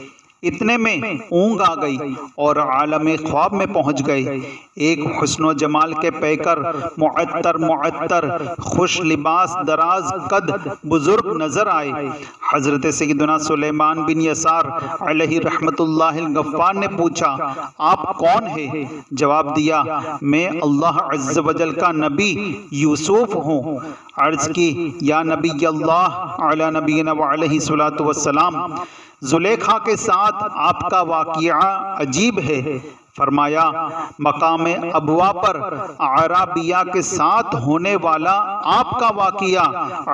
اتنے میں اونگ آ گئی اور عالم خواب میں پہنچ گئے۔ ایک حسن و جمال کے پیکر معطر خوش لباس دراز قد بزرگ نظر آئے۔ حضرت سیدنا سلیمان بن یسار علیہ رحمت اللہ الغفار نے پوچھا آپ کون ہیں؟ جواب دیا میں اللہ عز و جل کا نبی یوسف ہوں۔ عرض کی یا نبی اللہ علی نبینا وعلیہ الصلوۃ والسلام، زلیخا کے ساتھ آپ کا واقعہ عجیب ہے۔ فرمایا مقام ابوا پر عرابیہ کے ساتھ ہونے والا آپ کا واقعہ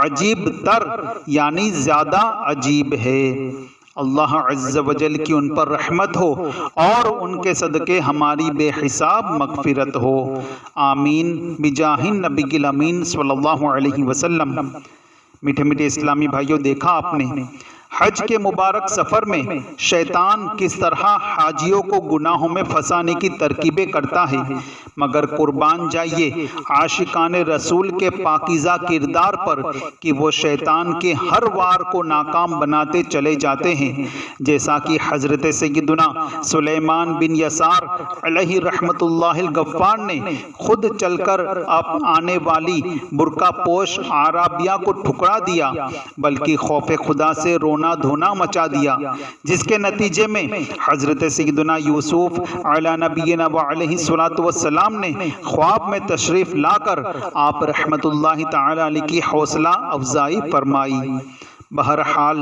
عجیب تر یعنی زیادہ عجیب ہے۔ اللہ عز و جل کی ان پر رحمت ہو اور ان کے صدقے ہماری بے حساب مغفرت ہو، آمین بجاہ النبی الامین صلی اللہ علیہ وسلم۔ میٹھے میٹھے اسلامی بھائیوں، دیکھا آپ نے حج کے مبارک سفر میں شیطان کس طرح حاجیوں کو گناہوں میں پھنسانے کی ترکیبیں کرتا ہے، مگر قربان جائیے عاشقان رسول کے پاکیزہ کردار پر کہ وہ شیطان کے ہر وار کو ناکام بناتے چلے جاتے ہیں، جیسا کہ حضرت سیدنا سلیمان بن یسار علیہ رحمت اللہ الغفار نے خود چل کر آنے والی برقع پوش عرابیہ کو ٹھکرا دیا، بلکہ خوف خدا سے رونا دھونا مچا دیا، جس کے نتیجے میں حضرت سیدنا یوسف علی نبینا وعلیہ الصلوۃ والسلام نے خواب میں تشریف لا کر آپ رحمت اللہ تعالی علیہ کی حوصلہ افزائی فرمائی۔ بہرحال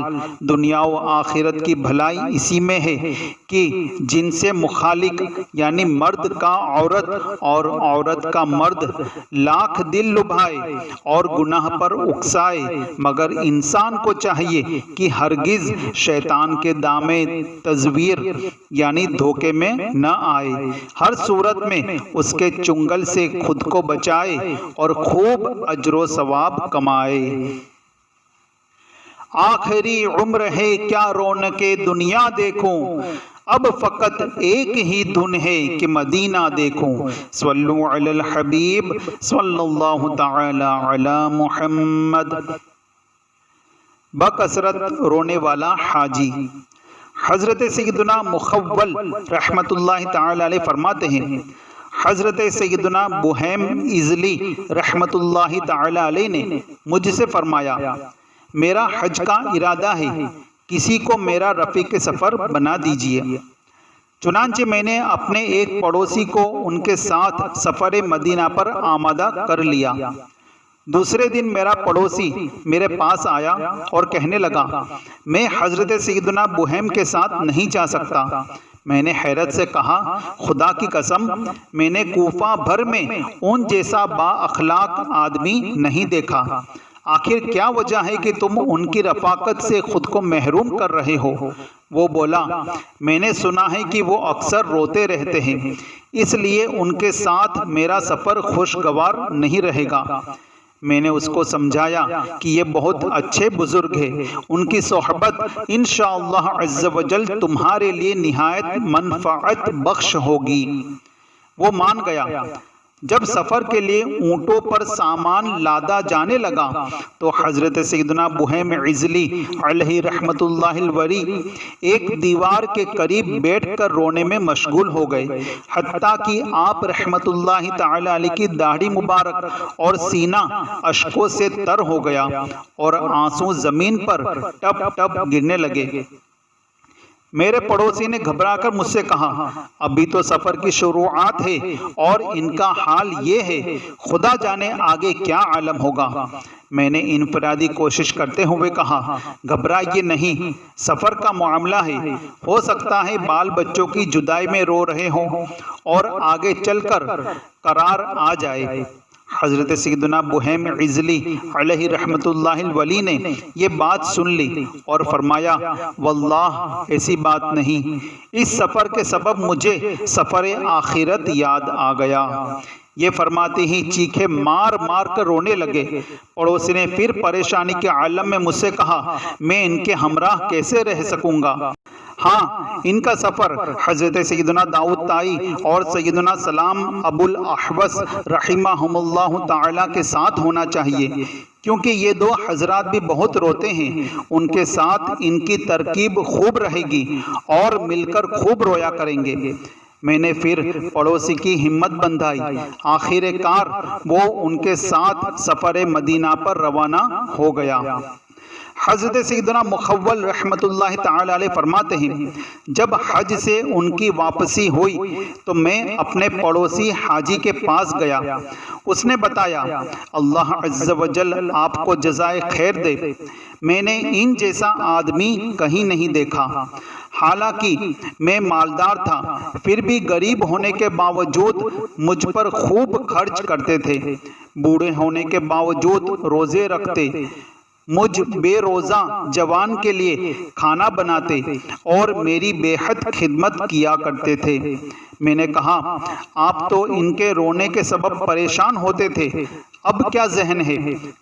دنیا و آخرت کی بھلائی اسی میں ہے کہ جن سے مخالق یعنی مرد کا عورت اور عورت کا مرد لاکھ دل لبھائے اور گناہ پر اکسائے، مگر انسان کو چاہیے کہ ہرگز شیطان کے دامے تزویر یعنی دھوکے میں نہ آئے، ہر صورت میں اس کے چنگل سے خود کو بچائے اور خوب اجر و ثواب کمائے۔ آخری عمر ہے کیا رونقیں دنیا دیکھوں، اب فقط ایک ہی دھن ہے کہ مدینہ دیکھوں۔ صلو علی الحبیب صلی اللہ تعالی علی محمد۔ بکثرت رونے والا حاجی۔ حضرت سیدنا مخول رحمت اللہ تعالی علیہ فرماتے ہیں حضرت سیدنا بہیم ازلی رحمت اللہ تعالی علیہ نے مجھ سے فرمایا میرا حج کا ارادہ ہے، کسی کو میرا رفیق سفر بنا دیجیے۔ چنانچہ میں نے اپنے ایک پڑوسی کو ان کے ساتھ سفر مدینہ پر آمادہ کر لیا۔ دوسرے دن میرا پڑوسی میرے پاس آیا اور کہنے لگا میں حضرت سیدنا بہیم کے ساتھ نہیں جا سکتا۔ میں نے حیرت سے کہا خدا کی قسم میں نے کوفہ بھر میں ان جیسا با اخلاق آدمی نہیں دیکھا، آخر کیا وجہ ہے کہ تم ان کی رفاقت سے خود کو محروم کر رہے ہو؟ وہ بولا میں نے سنا ہے کہ وہ اکثر روتے رہتے ہیں، اس لیے ان کے ساتھ میرا سفر خوشگوار نہیں رہے گا۔ میں نے اس کو سمجھایا کہ یہ بہت اچھے بزرگ ہیں، ان کی صحبت انشاءاللہ عز و جل تمہارے لیے نہایت منفعت بخش ہوگی۔ وہ مان گیا۔ جب سفر کے لیے اونٹوں پر سامان لادا جانے لگا تو حضرت سیدنا بہیم عجلی علیہ رحمت اللہ الولی ایک دیوار کے قریب بیٹھ کر رونے میں مشغول ہو گئے، حتیٰ کہ آپ رحمت اللہ تعالی علیہ کی داڑھی مبارک اور سینہ اشکوں سے تر ہو گیا اور آنسو زمین پر ٹپ ٹپ گرنے لگے۔ میرے پڑوسی نے گھبرا کر مجھ سے کہا، ابھی تو سفر کی شروعات ہے اور ان کا حال یہ ہے، خدا جانے آگے کیا عالم ہوگا۔ میں نے انفرادی کوشش کرتے ہوئے کہا، گھبرائیے نہیں، سفر کا معاملہ ہے، ہو سکتا ہے بال بچوں کی جدائی میں رو رہے ہوں اور آگے چل کر قرار آ جائے۔ حضرت سیدنا بہیم عجلی علیہ رحمت اللہ الولی نے یہ بات سن لی اور فرمایا، واللہ ایسی بات نہیں، اس سفر کے سبب مجھے سفر آخرت یاد آ گیا۔ یہ فرماتے ہی چیخے مار مار کر رونے لگے۔ پڑوسی نے پھر پریشانی کے عالم میں مجھ سے کہا، میں ان کے ہمراہ کیسے رہ سکوں گا؟ ہاں، ان کا سفر حضرت سیدنا داؤد طائی اور سیدنا سلام ابو الاحوص رحمہم اللہ تعالی کے ساتھ ہونا چاہیے، کیونکہ یہ دو حضرات بھی بہت روتے ہیں، ان کے ساتھ ان کی ترکیب خوب رہے گی اور مل کر خوب رویا کریں گے۔ میں نے پھر پڑوسی کی ہمت بندھائی، آخر کار وہ ان کے ساتھ سفر مدینہ پر روانہ ہو گیا۔ حضرت سیدنا مخول رحمت اللہ تعالی علیہ فرماتے ہیں، جب حج سے ان کی واپسی ہوئی تو میں اپنے پڑوسی حاجی کے پاس گیا۔ اس نے بتایا، اللہ عز و جل آپ کو جزائے خیر دے، میں نے ان جیسا آدمی کہیں نہیں دیکھا۔ حالانکہ میں مالدار تھا، پھر بھی غریب ہونے کے باوجود مجھ پر خوب خرچ کرتے تھے، بوڑھے ہونے کے باوجود روزے رکھتے، مجھ بے روزہ جوان کے لیے کھانا بناتے اور میری بے حد خدمت کیا کرتے تھے۔ میں نے کہا، آپ تو ان کے رونے کے سبب پریشان ہوتے تھے، اب کیا ذہن ہے؟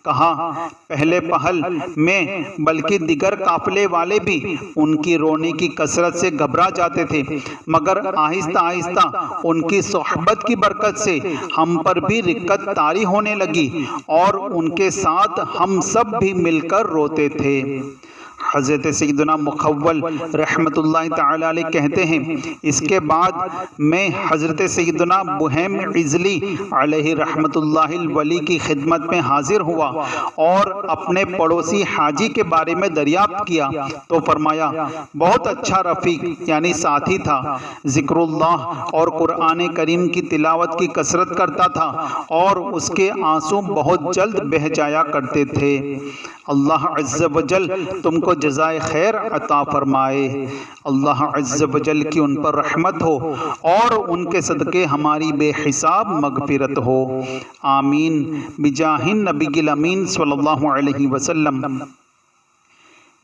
کہا، پہلے پہل میں بلکہ دیگر قافلے والے بھی ان کی رونے کی کثرت سے گھبرا جاتے تھے، مگر آہستہ آہستہ ان کی صحبت کی برکت سے ہم پر بھی رقت طاری ہونے لگی اور ان کے ساتھ ہم سب بھی مل کر روتے تھے۔ حضرت سیدنا مخول رحمت اللہ تعالی علیہ کہتے ہیں، اس کے بعد میں حضرت سیدنا بہیم عجلی علیہ رحمت اللہ الولی کی خدمت میں حاضر ہوا اور اپنے پڑوسی حاجی کے بارے میں دریافت کیا تو فرمایا، بہت اچھا رفیق یعنی ساتھی تھا، ذکر اللہ اور قرآن کریم کی تلاوت کی کثرت کرتا تھا اور اس کے آنسو بہت جلد بہہ جایا کرتے تھے۔ اللہ عز و جل تم کو جزائے خیر عطا فرمائے، اللہ عز و جل کی ان پر رحمت ہو اور ان کے صدقے ہماری بے حساب مغفرت ہو، آمین بجاہ النبی الامین صلی اللہ علیہ وسلم۔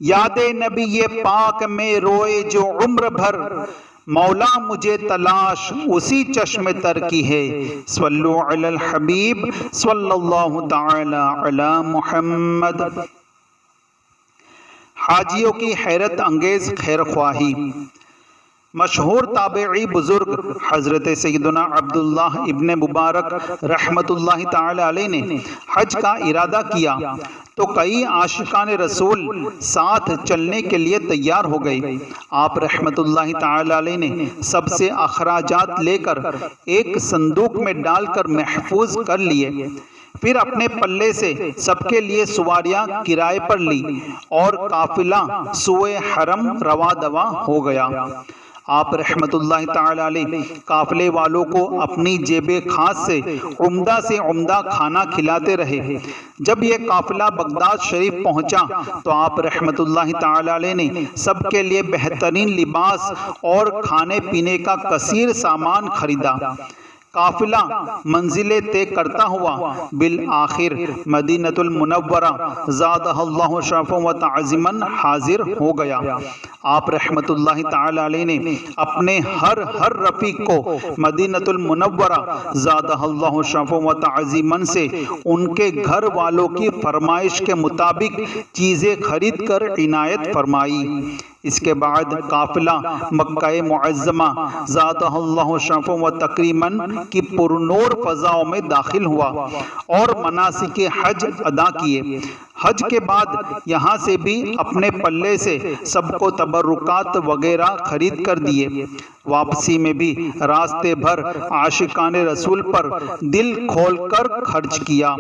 یاد نبی پاک میں روئے جو عمر بھر، مولا مجھے تلاش اسی چشم تر کی ہے، صلو علی الحبیب صلی اللہ تعالی علی محمد۔ حاجیوں کی حیرت انگیز خیر خواہی۔ مشہور تابعی بزرگ حضرت سیدنا عبداللہ ابن مبارک رحمت اللہ تعالی علیہ نے حج کا ارادہ کیا تو کئی عاشقان رسول ساتھ چلنے کے لیے تیار ہو گئے۔ آپ رحمت اللہ تعالی علیہ نے سب سے اخراجات لے کر ایک صندوق میں ڈال کر محفوظ کر لیے، پھر اپنے پلے سے سب کے لیے سواریاں کرائے پر لی اور قافلہ سوئے حرم رواں دواں ہو گیا۔ آپ رحمت اللہ تعالی علیہ قافلے والوں کو اپنی جیب خاص سے عمدہ کھانا کھلاتے رہے۔ جب یہ قافلہ بغداد شریف پہنچا تو آپ رحمت اللہ تعالی علیہ نے سب کے لیے بہترین لباس اور کھانے پینے کا کثیر سامان خریدا۔ قافلہ منزلیں طے کرتا ہوا بالآخر مدینۃ المنورہ زادہ اللہ شرفا و تعظیما حاضر ہو گیا۔ آپ رحمت اللہ تعالی علیہ نے اپنے ہر رفیق کو مدینۃ المنورہ زادہ اللہ شرفا و تعظیما سے ان کے گھر والوں کی فرمائش کے مطابق چیزیں خرید کر عنایت فرمائی۔ اس کے بعد قافلہ مکہ معظمہ زادہ اللہ شرفا و تکریماً کی پرنور فضاؤں میں داخل ہوا اور مناسک حج ادا کیے۔ حج کے بعد یہاں سے بھی اپنے پلے سے سب کو تبرکات وغیرہ خرید کر دیے۔ واپسی میں بھی راستے بھر عاشقان رسول پر دل کھول کر خرچ کیا۔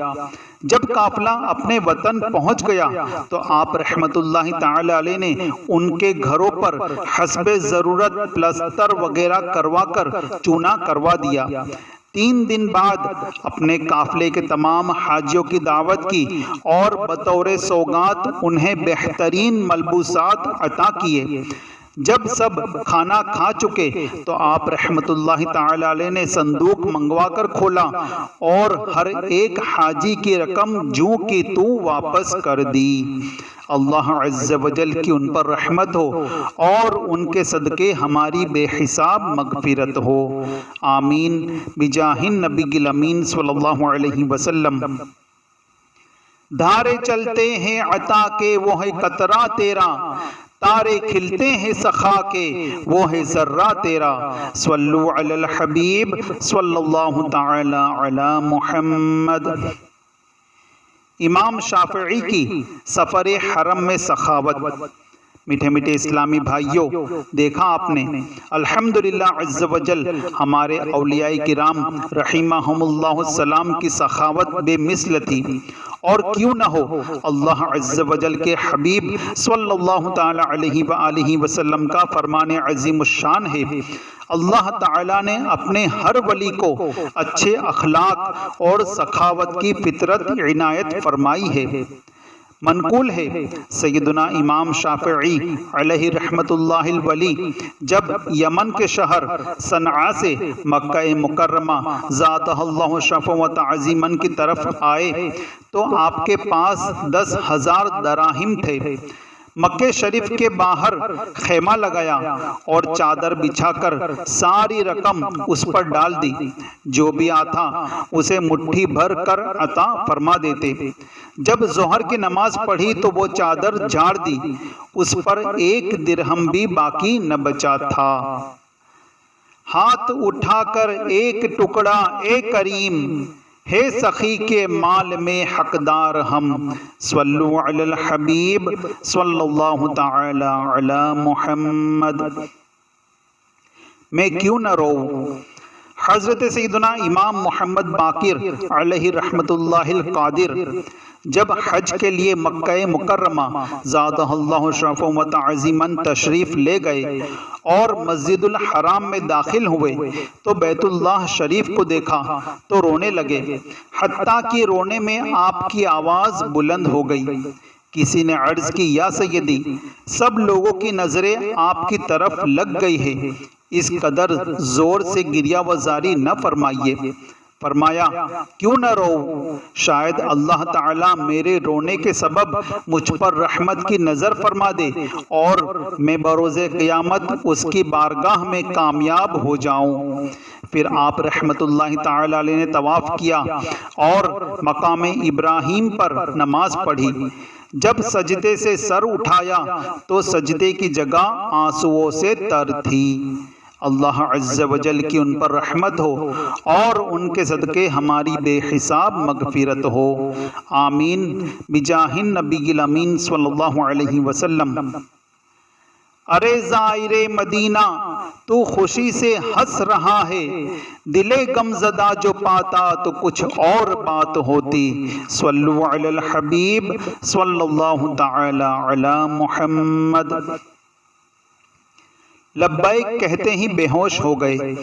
جب قافلہ اپنے وطن پہنچ گیا تو آپ رحمت اللہ تعالی علیہ نے ان کے گھروں پر حسب ضرورت پلستر وغیرہ کروا کر چونا کروا دیا۔ 3 دن بعد اپنے قافلے کے تمام حاجیوں کی دعوت کی اور بطور سوگات انہیں بہترین ملبوسات عطا کیے۔ جب سب کھانا کھا چکے تو آپ رحمت اللہ تعالی علیہ نے صندوق منگوا کر کھولا اور ہر ایک حاجی کی رقم جوں کی تو واپس کر دی۔ اللہ عز و جل کی ان پر رحمت ہو اور ان کے صدقے ہماری بے حساب مغفرت ہو، آمین بجاہ النبی الامین صلی اللہ علیہ وسلم۔ دھارے چلتے ہیں عطا کے وہ ہے قطرہ تیرا، تارے کھلتے ہیں سخا کے وہ ہے ذرہ تیرا، صلو علی الحبیب صلی اللہ تعالی علی محمد۔ امام شافعی کی سفر حرم میں سخاوت۔ میٹھے میٹھے اسلامی بھائیوں، دیکھا آپ نے الحمدللہ عز و جل ہمارے اولیاء کرام رحمہم اللہ السلام کی سخاوت بے مثل تھی، اور کیوں نہ ہو، اللہ عز و جل کے حبیب صلی اللہ تعالی علیہ وآلہ وسلم کا فرمان عظیم الشان ہے۔ اللہ تعالیٰ نے اپنے ہر ولی کو اچھے اخلاق اور سخاوت کی فطرت عنایت فرمائی ہے۔ منقول ہے سیدنا امام شافعی علیہ رحمت اللہ الولی جب یمن کے شہر صنعاء سے مکہ مکرمہ زادہ اللہ شرفا و تعظیما کی طرف آئے تو آپ کے پاس 10,000 دراہم تھے۔ مکہ شریف کے باہر خیمہ لگایا اور چادر بچھا کر ساری رقم اس پر ڈال دی، جو بھی آتا اسے مٹھی بھر کر عطا فرما دیتے۔ جب ظہر کی نماز پڑھی تو وہ چادر جھاڑ دی، اس پر 1 درہم بھی باقی نہ بچا تھا۔ ہاتھ اٹھا کر ایک ٹکڑا اے کریم، ہے سخی کے مال میں حقدار ہم، صلو علی الحبیب صلی اللہ تعالی علی محمد۔ میں کیوں نہ روؤں؟ حضرت سیدنا امام محمد باقر علیہ رحمت اللہ القادر جب حج کے لیے مکہ مکرمہ زادہ اللہ شرفا و تعظیما تشریف لے گئے اور مسجد الحرام میں داخل ہوئے تو بیت اللہ شریف کو دیکھا تو رونے لگے، حتیٰ کہ رونے میں آپ کی آواز بلند ہو گئی۔ کسی نے عرض کی، یا سیدی، سب لوگوں کی نظریں آپ کی طرف لگ گئی ہے، اس قدر زور سے گریہ وزاری نہ فرمائیے۔ فرمایا، کیوں نہ رو، شاید اللہ تعالیٰ میرے رونے کے سبب مجھ پر رحمت کی نظر فرما دے اور میں بروز قیامت اس کی بارگاہ میں کامیاب ہو جاؤں۔ پھر آپ رحمت اللہ تعالیٰ علیہ نے طواف کیا اور مقام ابراہیم پر نماز پڑھی۔ جب سجدے سے سر اٹھایا تو سجدے کی جگہ آنسوؤں سے تر تھی۔ اللہ عز و جل کی ان پر رحمت ہو اور ان کے صدقے ہماری بے حساب مغفرت ہو، آمین بجاہ النبی الامین صلی اللہ علیہ وسلم۔ ارے زائر مدینہ، تو خوشی سے ہنس رہا ہے، دل غم زدہ جو پاتا تو کچھ اور بات ہوتی، صلو علی الحبیب صلی اللہ تعالی علی محمد۔ لبیک کہتے ہی بے ہوش ہو گئے۔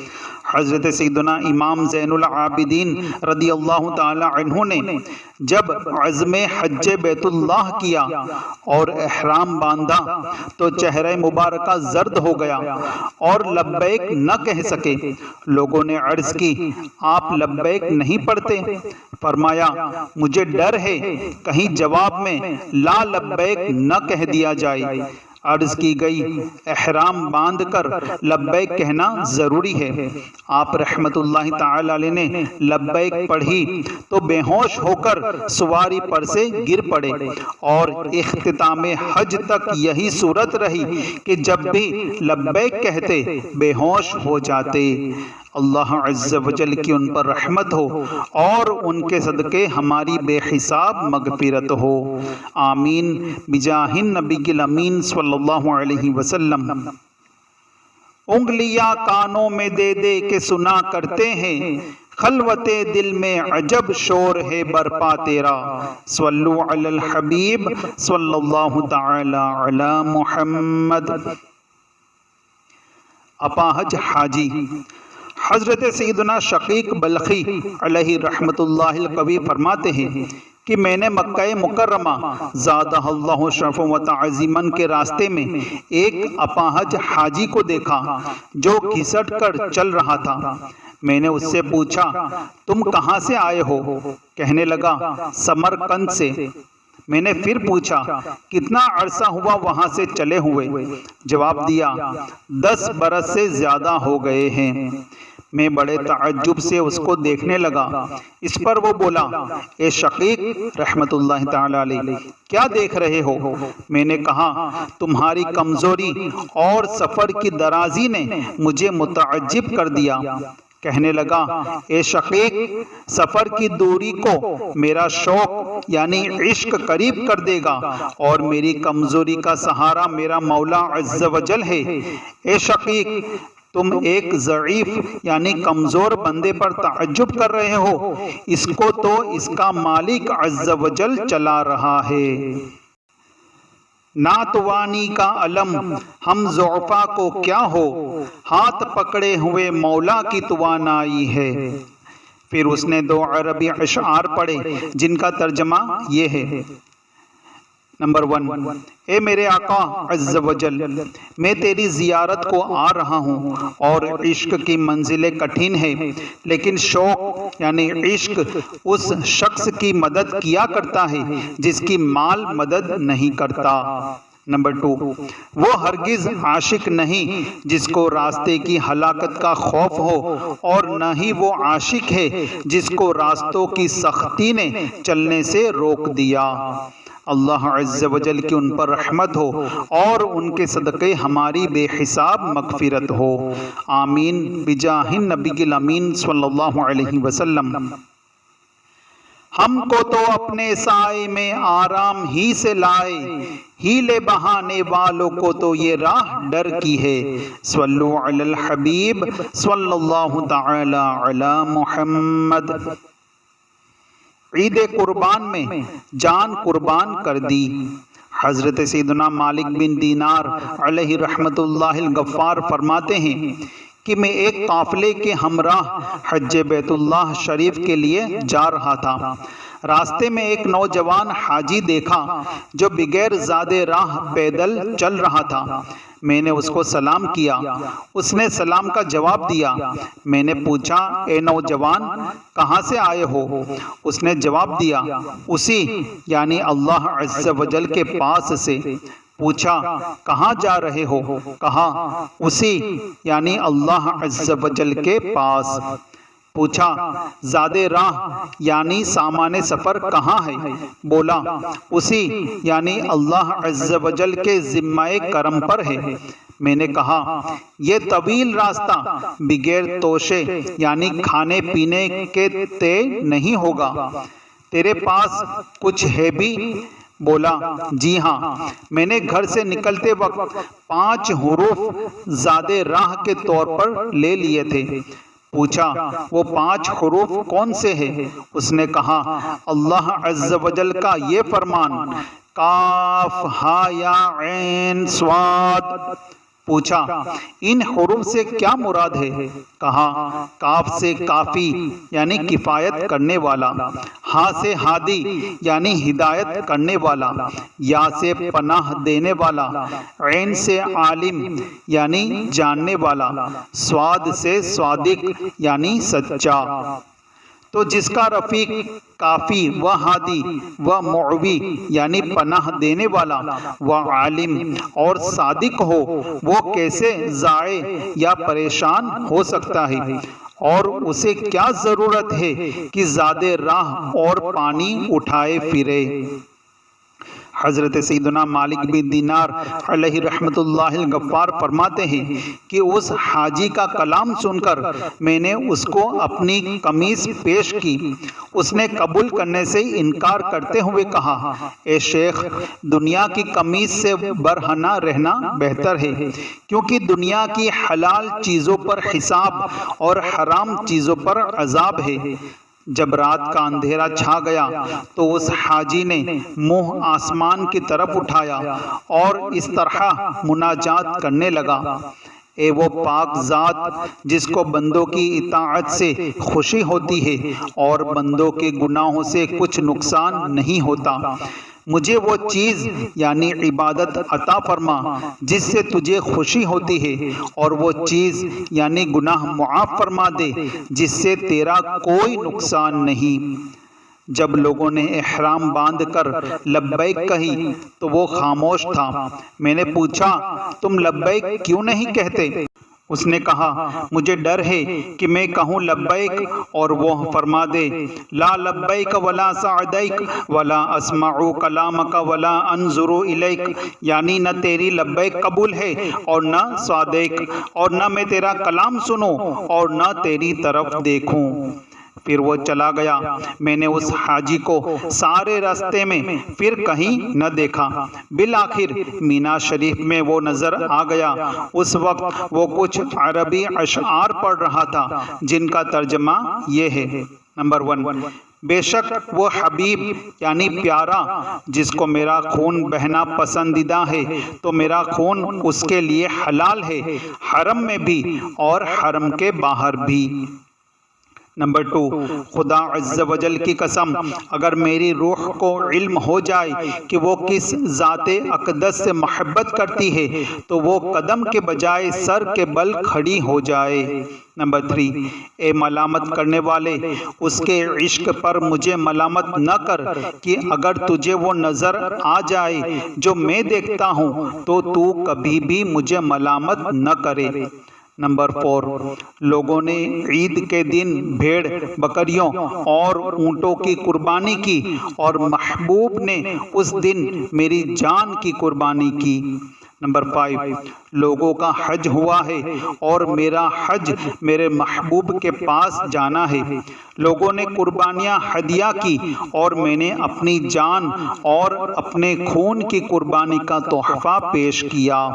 حضرت سیدنا امام زین العابدین رضی اللہ تعالی عنہ نے جب عزم حج بیت اللہ کیا اور احرام باندھا تو چہرہ مبارکہ زرد ہو گیا اور لبیک نہ کہہ سکے۔ لوگوں نے عرض کی، آپ لبیک نہیں پڑھتے؟ فرمایا، مجھے ڈر ہے کہیں جواب میں لا لبیک نہ کہہ دیا جائے۔ عرض کی گئی احرام باندھ کر لبیک کہنا ضروری ہے۔ آپ رحمت اللہ تعالی علیہ نے لبیک پڑھی تو بے ہوش ہو کر سواری پر سے گر پڑے، اور اختتام حج تک یہی صورت رہی کہ جب بھی لبیک کہتے بے ہوش ہو جاتے۔ اللہ عز و جل کی ان پر رحمت ہو اور ان کے صدقے ہماری بے حساب مغفرت ہو، آمین بجاہ النبی الامین صلی اللہ علیہ وسلم۔ انگلیاں کانوں میں دے دے کے سنا کرتے ہیں، خلوت دل میں عجب شور ہے برپا تیرا، صلو علی الحبیب صلی اللہ تعالی علی محمد۔ اپاہج حاجی حضرت سیدنا شقیق بلخی علیہ رحمت اللہ القوی فرماتے ہیں کہ میں نے مکہ مکرمہ زادہ اللہ شرفا و تعظیما کے راستے میں ایک اپاہج حاجی کو دیکھا جو گھسٹ کر چل رہا تھا۔ میں نے اس سے پوچھا تم کہاں سے آئے ہو؟ کہنے لگا سمرقند سے۔ میں نے پھر پوچھا کتنا عرصہ ہوا وہاں سے چلے ہوئے؟ جواب دیا 10 برس سے زیادہ ہو گئے ہیں۔ میں بڑے تعجب سے اس کو دیکھنے لگا۔ اس پر وہ بولا اے شقیق رحمت اللہ تعالی علیہ کیا دیکھ رہے ہو؟ میں نے کہا تمہاری کمزوری اور سفر کی درازی نے مجھے متعجب کر دیا۔ کہنے لگا اے شقیق سفر کی دوری کو میرا شوق یعنی عشق قریب کر دے گا، اور میری کمزوری کا سہارا میرا مولا عز و جل ہے۔ اے شقیق تم ایک ضعیف یعنی کمزور بندے پر تعجب کر رہے ہو، اس کو تو اس کا مالک عز و جل چلا رہا ہے۔ ناتوانی کا علم ہم ضعفاء کو کیا ہو، ہاتھ پکڑے ہوئے مولا کی توانائی ہے۔ پھر اس نے 2 عربی اشعار پڑھے جن کا ترجمہ یہ ہے۔ نمبر 1 اے میرے آقا عز و جل میں تیری زیارت کو آ رہا ہوں، اور عشق کی منزلیں کٹھن ہے، لیکن شوق یعنی عشق اس شخص کی مدد کیا کرتا ہے جس کی مال مدد نہیں کرتا۔ نمبر 2 وہ ہرگز عاشق نہیں جس کو راستے کی ہلاکت کا خوف ہو، اور نہ ہی وہ عاشق ہے جس کو راستوں کی سختی نے چلنے سے روک دیا۔ اللہ عز و جل کی ان پر رحمت ہو اور ان کے صدقے ہماری بے حساب مغفرت ہو، آمین بجاہ النبی الامین صلی اللہ علیہ وسلم۔ ہم کو تو اپنے سائے میں آرام ہی سے لائے، ہیلے بہانے والوں کو تو یہ راہ ڈر کی ہے، صلو علی الحبیب صلی اللہ تعالی علی محمد۔ عید قربان میں جان قربان کر دی۔ حضرت سیدنا مالک بن دینار علیہ رحمت اللہ الغفار فرماتے ہیں کہ میں ایک قافلے کے ہمراہ حج بیت اللہ شریف کے لیے جا رہا تھا۔ راستے میں ایک نوجوان حاجی دیکھا جو بغیر زادے راہ پیدل چل رہا تھا۔ میں نے اس کو سلام کیا، اس نے سلام کا جواب دیا۔ میں نے پوچھا اے نوجوان کہاں سے آئے ہو؟ اس نے جواب دیا اسی یعنی اللہ عز و جل کے پاس سے۔ پوچھا کہاں جا رہے ہو؟ کہا اسی یعنی اللہ عز و جل کے پاس۔ پوچھا زادے راہ یعنی سامان سفر کہاں ہے؟ بولا اسی یعنی اللہ عز و جل کے ذمہ کرم پر ہے۔ میں نے کہا یہ طویل راستہ بغیر توشے یعنی کھانے پینے کے طے نہیں ہوگا، تیرے پاس کچھ ہے بھی؟ بولا جی ہاں، میں نے گھر سے نکلتے وقت 5 حروف زادے راہ کے طور پر لے لیے تھے۔ پوچھا وہ 5 حروف کون سے ہیں؟ اس نے کہا اللہ عز و جل کا یہ فرمان کاف ہا یا عین صاد۔ پوچھا ان حروف سے کیا مراد ہے؟ کہا کاف سے کافی یعنی کفایت کرنے والا، ہا سے ہادی یعنی ہدایت کرنے والا، یا سے پناہ دینے والا، عین سے عالم یعنی جاننے والا، صاد سے صادق یعنی سچا۔ تو جس کا رفیق کافی و ہادی و معوی یعنی پناہ دینے والا و عالم اور صادق ہو وہ کیسے ضائع یا پریشان ہو سکتا ہے، اور اسے کیا ضرورت ہے کہ زیادہ راہ اور پانی اٹھائے پھرے۔ حضرت سیدنا مالک بن دینار علیہ رحمت اللہ الغفار فرماتے ہیں کہ اس حاجی کا کلام سن کر میں نے اس کو اپنی قمیص پیش کی۔ اس نے قبول کرنے سے انکار کرتے ہوئے کہا، اے شیخ، دنیا کی قمیص سے برہنہ رہنا بہتر ہے، کیونکہ دنیا کی حلال چیزوں پر حساب اور حرام چیزوں پر عذاب ہے۔ جب رات کا اندھیرا چھا گیا تو اس حاجی نے منہ آسمان کی طرف اٹھایا اور اس طرح مناجات کرنے لگا، اے وہ پاک ذات جس کو بندوں کی اطاعت سے خوشی ہوتی ہے اور بندوں کے گناہوں سے کچھ نقصان نہیں ہوتا، مجھے وہ چیز یعنی عبادت عطا فرما جس سے تجھے خوشی ہوتی ہے، اور وہ چیز یعنی گناہ معاف فرما دے جس سے تیرا کوئی نقصان نہیں۔ جب لوگوں نے احرام باندھ کر لبیک کہی تو وہ خاموش تھا۔ میں نے پوچھا، تم لبیک کیوں نہیں کہتے؟ اس نے کہا، مجھے ڈر ہے کہ میں کہوں لبیک اور وہ فرما دے، لا لبیک ولا سعدیک ولا اسمع کلامک ولا انظر الیک، یعنی نہ تیری لبیک قبول ہے اور نہ سعدیک، اور نہ میں تیرا کلام سنوں اور نہ تیری طرف دیکھوں۔ پھر وہ چلا گیا۔ میں نے اس حاجی کو سارے راستے میں پھر کہیں نہ دیکھا۔ بالآخر مینا شریف میں وہ نظر آ گیا۔ اس وقت وہ کچھ عربی اشعار پڑھ رہا تھا جن کا ترجمہ یہ ہے۔ نمبر 1، بے شک وہ حبیب یعنی پیارا جس کو میرا خون بہنا پسندیدہ ہے تو میرا خون اس کے لیے حلال ہے، حرم میں بھی اور حرم کے باہر بھی۔ نمبر 2، خدا عز و جل کی قسم، اگر میری روح کو علم ہو جائے کہ وہ کس ذات اقدس سے محبت کرتی ہے تو وہ قدم کے بجائے سر کے بل کھڑی ہو جائے۔ نمبر 3، اے ملامت کرنے والے، اس کے عشق پر مجھے ملامت نہ کر کہ اگر تجھے وہ نظر آ جائے جو میں دیکھتا ہوں تو تو کبھی بھی مجھے ملامت نہ کرے۔ نمبر 4، لوگوں نے عید کے دن بھیڑ بکریوں اور اونٹوں کی قربانی کی اور محبوب نے اس دن میری جان کی قربانی کی۔ نمبر 5، لوگوں کا حج ہوا ہے اور میرا حج میرے محبوب کے پاس جانا ہے۔ لوگوں نے قربانیاں ہدیہ کی اور میں نے اپنی جان اور اپنے خون کی قربانی کا تحفہ پیش کیا۔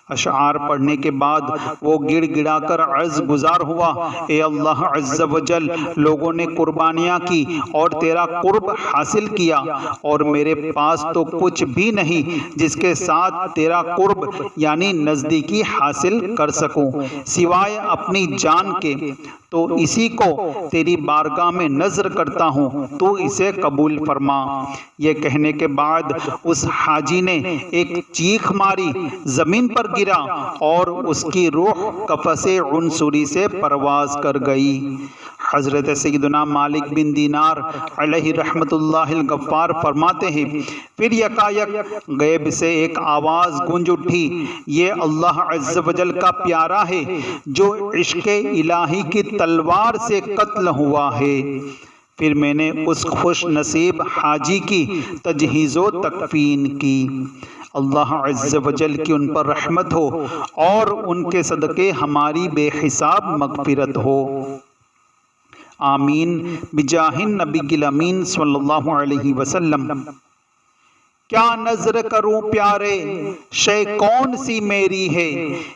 اشعار پڑھنے کے بعد وہ گڑ گڑا کر عرض گزار ہوا، اے اللہ عز و جل، لوگوں نے قربانیاں کی اور تیرا قرب حاصل کیا، اور میرے پاس تو کچھ بھی نہیں جس کے ساتھ تیرا قرب یعنی نزدیکی حاصل کر سکوں سوائے اپنی جان کے، تو اسی کو تیری بارگاہ میں نذر کرتا ہوں، تو اسے قبول فرما۔ یہ کہنے کے بعد اس حاجی نے ایک چیخ ماری، زمین پر گرا اور اس کی روح قفس عنصری سے پرواز کر گئی۔ حضرت سیدنا مالک بن دینار علیہ رحمت اللہ الغفار فرماتے ہیں، پھر یکایک غیب سے ایک آواز گونج اٹھی، یہ اللہ عز و جل کا پیارا ہے جو عشق الہی کی تلوار سے قتل ہوا ہے۔ پھر میں نے اس خوش نصیب حاجی کی تجہیز و تکفین کی۔ اللہ عز و جل کی ان پر رحمت ہو اور ان کے صدقے ہماری بے حساب مغفرت ہو۔ آمین بجاہ النبی الامین صلی اللہ علیہ وسلم۔ کیا نظر کروں پیارے، شے کون سی میری ہے،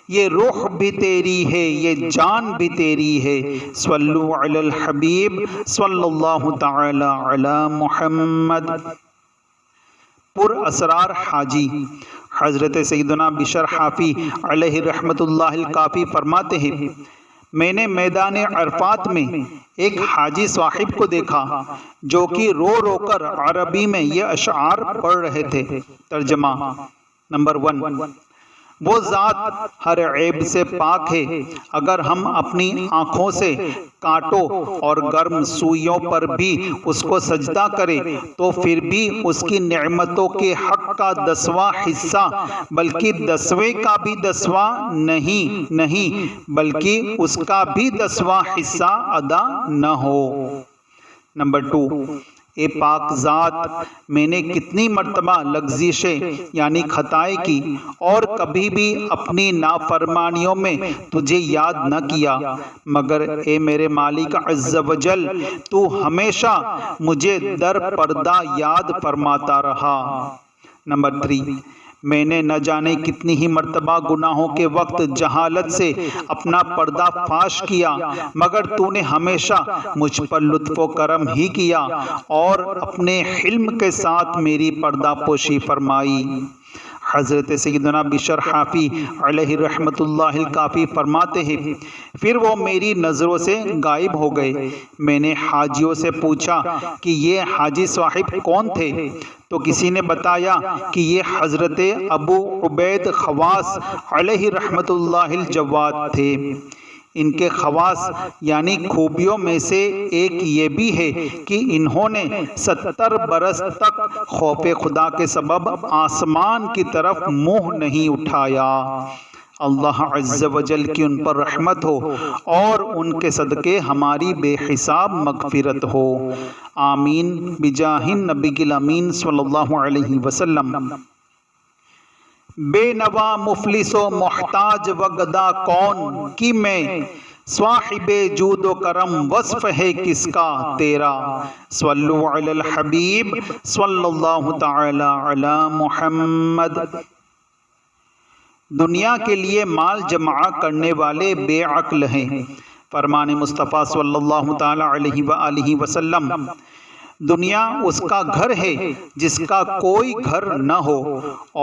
یہ روح بھی تیری ہے، یہ جان بھی تیری ہے۔ صلو علی الحبیب صلی اللہ تعالی علی محمد۔ پر اسرار حاجی حضرت سیدنا بشر حافی علیہ رحمت اللہ الکافی فرماتے ہیں، میں نے میدان عرفات میں ایک حاجی صاحب کو دیکھا جو کہ رو رو کر عربی میں یہ اشعار پڑھ رہے تھے۔ ترجمہ۔ نمبر 1، وہ ذات ہر عیب سے پاک ہے۔ اگر ہم اپنی آنکھوں سے کانٹوں اور گرم سوئیوں پر بھی اس کو سجدہ کریں تو پھر بھی اس کی نعمتوں کے حق کا 10واں حصہ بلکہ 10ویں کا بھی 10واں نہیں بلکہ اس کا بھی 10واں حصہ ادا نہ ہو۔ نمبر 2، اے پاک ذات، میں نے کتنی مرتبہ لغزشیں یعنی خطائیں کی اور کبھی بھی اپنی نافرمانیوں میں تجھے یاد نہ کیا، مگر اے میرے مالک عز و جل، تو ہمیشہ مجھے در پردہ یاد فرماتا رہا۔ نمبر 3، میں نے نہ جانے کتنی ہی مرتبہ گناہوں کے وقت جہالت سے اپنا پردہ فاش کیا، مگر تو نے ہمیشہ مجھ پر لطف و کرم ہی کیا اور اپنے حلم کے ساتھ میری پردہ پوشی فرمائی۔ حضرت سیدنا بشر حافی علیہ رحمت اللہ الکافی فرماتے ہیں، پھر وہ میری نظروں سے غائب ہو گئے۔ میں نے حاجیوں سے پوچھا کہ یہ حاجی صاحب کون تھے، تو کسی نے بتایا کہ یہ حضرت ابو عبید خواص علیہ رحمت اللہ الجواد تھے۔ ان کے خواص یعنی خوبیوں میں سے ایک یہ بھی ہے کہ انہوں نے 70 برس تک خوف خدا کے سبب آسمان کی طرف منہ نہیں اٹھایا۔ اللہ عز و جل کی ان پر رحمت ہو اور ان کے صدقے ہماری بے حساب مغفرت ہو، آمین بجاہ النبی الامین صلی اللہ علیہ وسلم۔ بے نوا مفلس و محتاج و گدا کون کی میں، صاحب جود و کرم وصف ہے کس کا تیرا، صلو علی الحبیب صلی اللہ تعالی علی محمد۔ دنیا کے لیے مال جمع کرنے والے بے عقل ہیں۔ فرمان مصطفیٰ صلی اللہ تعالی علیہ وآلہ وسلم، دنیا اس کا گھر ہے جس کا کوئی گھر نہ ہو،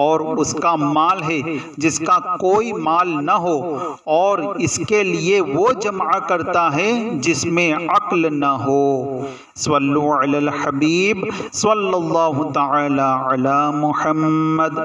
اور اس کا مال ہے جس کا کوئی مال نہ ہو، اور اس کے لیے وہ جمع کرتا ہے جس میں عقل نہ ہو۔ صلو علی الحبیب صلی اللہ تعالی علی محمد۔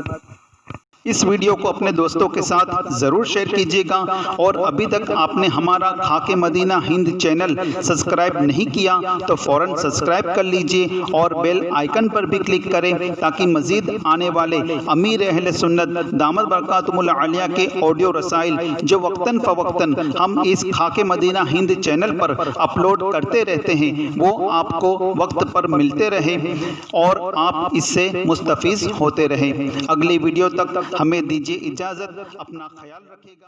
اس ویڈیو کو اپنے دوستوں کے ساتھ ضرور شیئر کیجیے گا، اور ابھی تک آپ نے ہمارا خاک مدینہ ہند چینل سبسکرائب نہیں کیا تو فوراً سبسکرائب کر لیجیے اور بیل آئیکن پر بھی کلک کریں تاکہ مزید آنے والے امیر اہل سنت دامت برکاتہم العالیہ کے آڈیو رسائل جو وقتاً فوقتاً ہم اس خاک مدینہ ہند چینل پر اپلوڈ کرتے رہتے ہیں وہ آپ کو وقت پر ملتے رہے اور آپ اس سے مستفیض ہوتے رہیں۔ اگلی ویڈیو تک ہمیں دیجیے اجازت، اپنا خیال رکھیے گا۔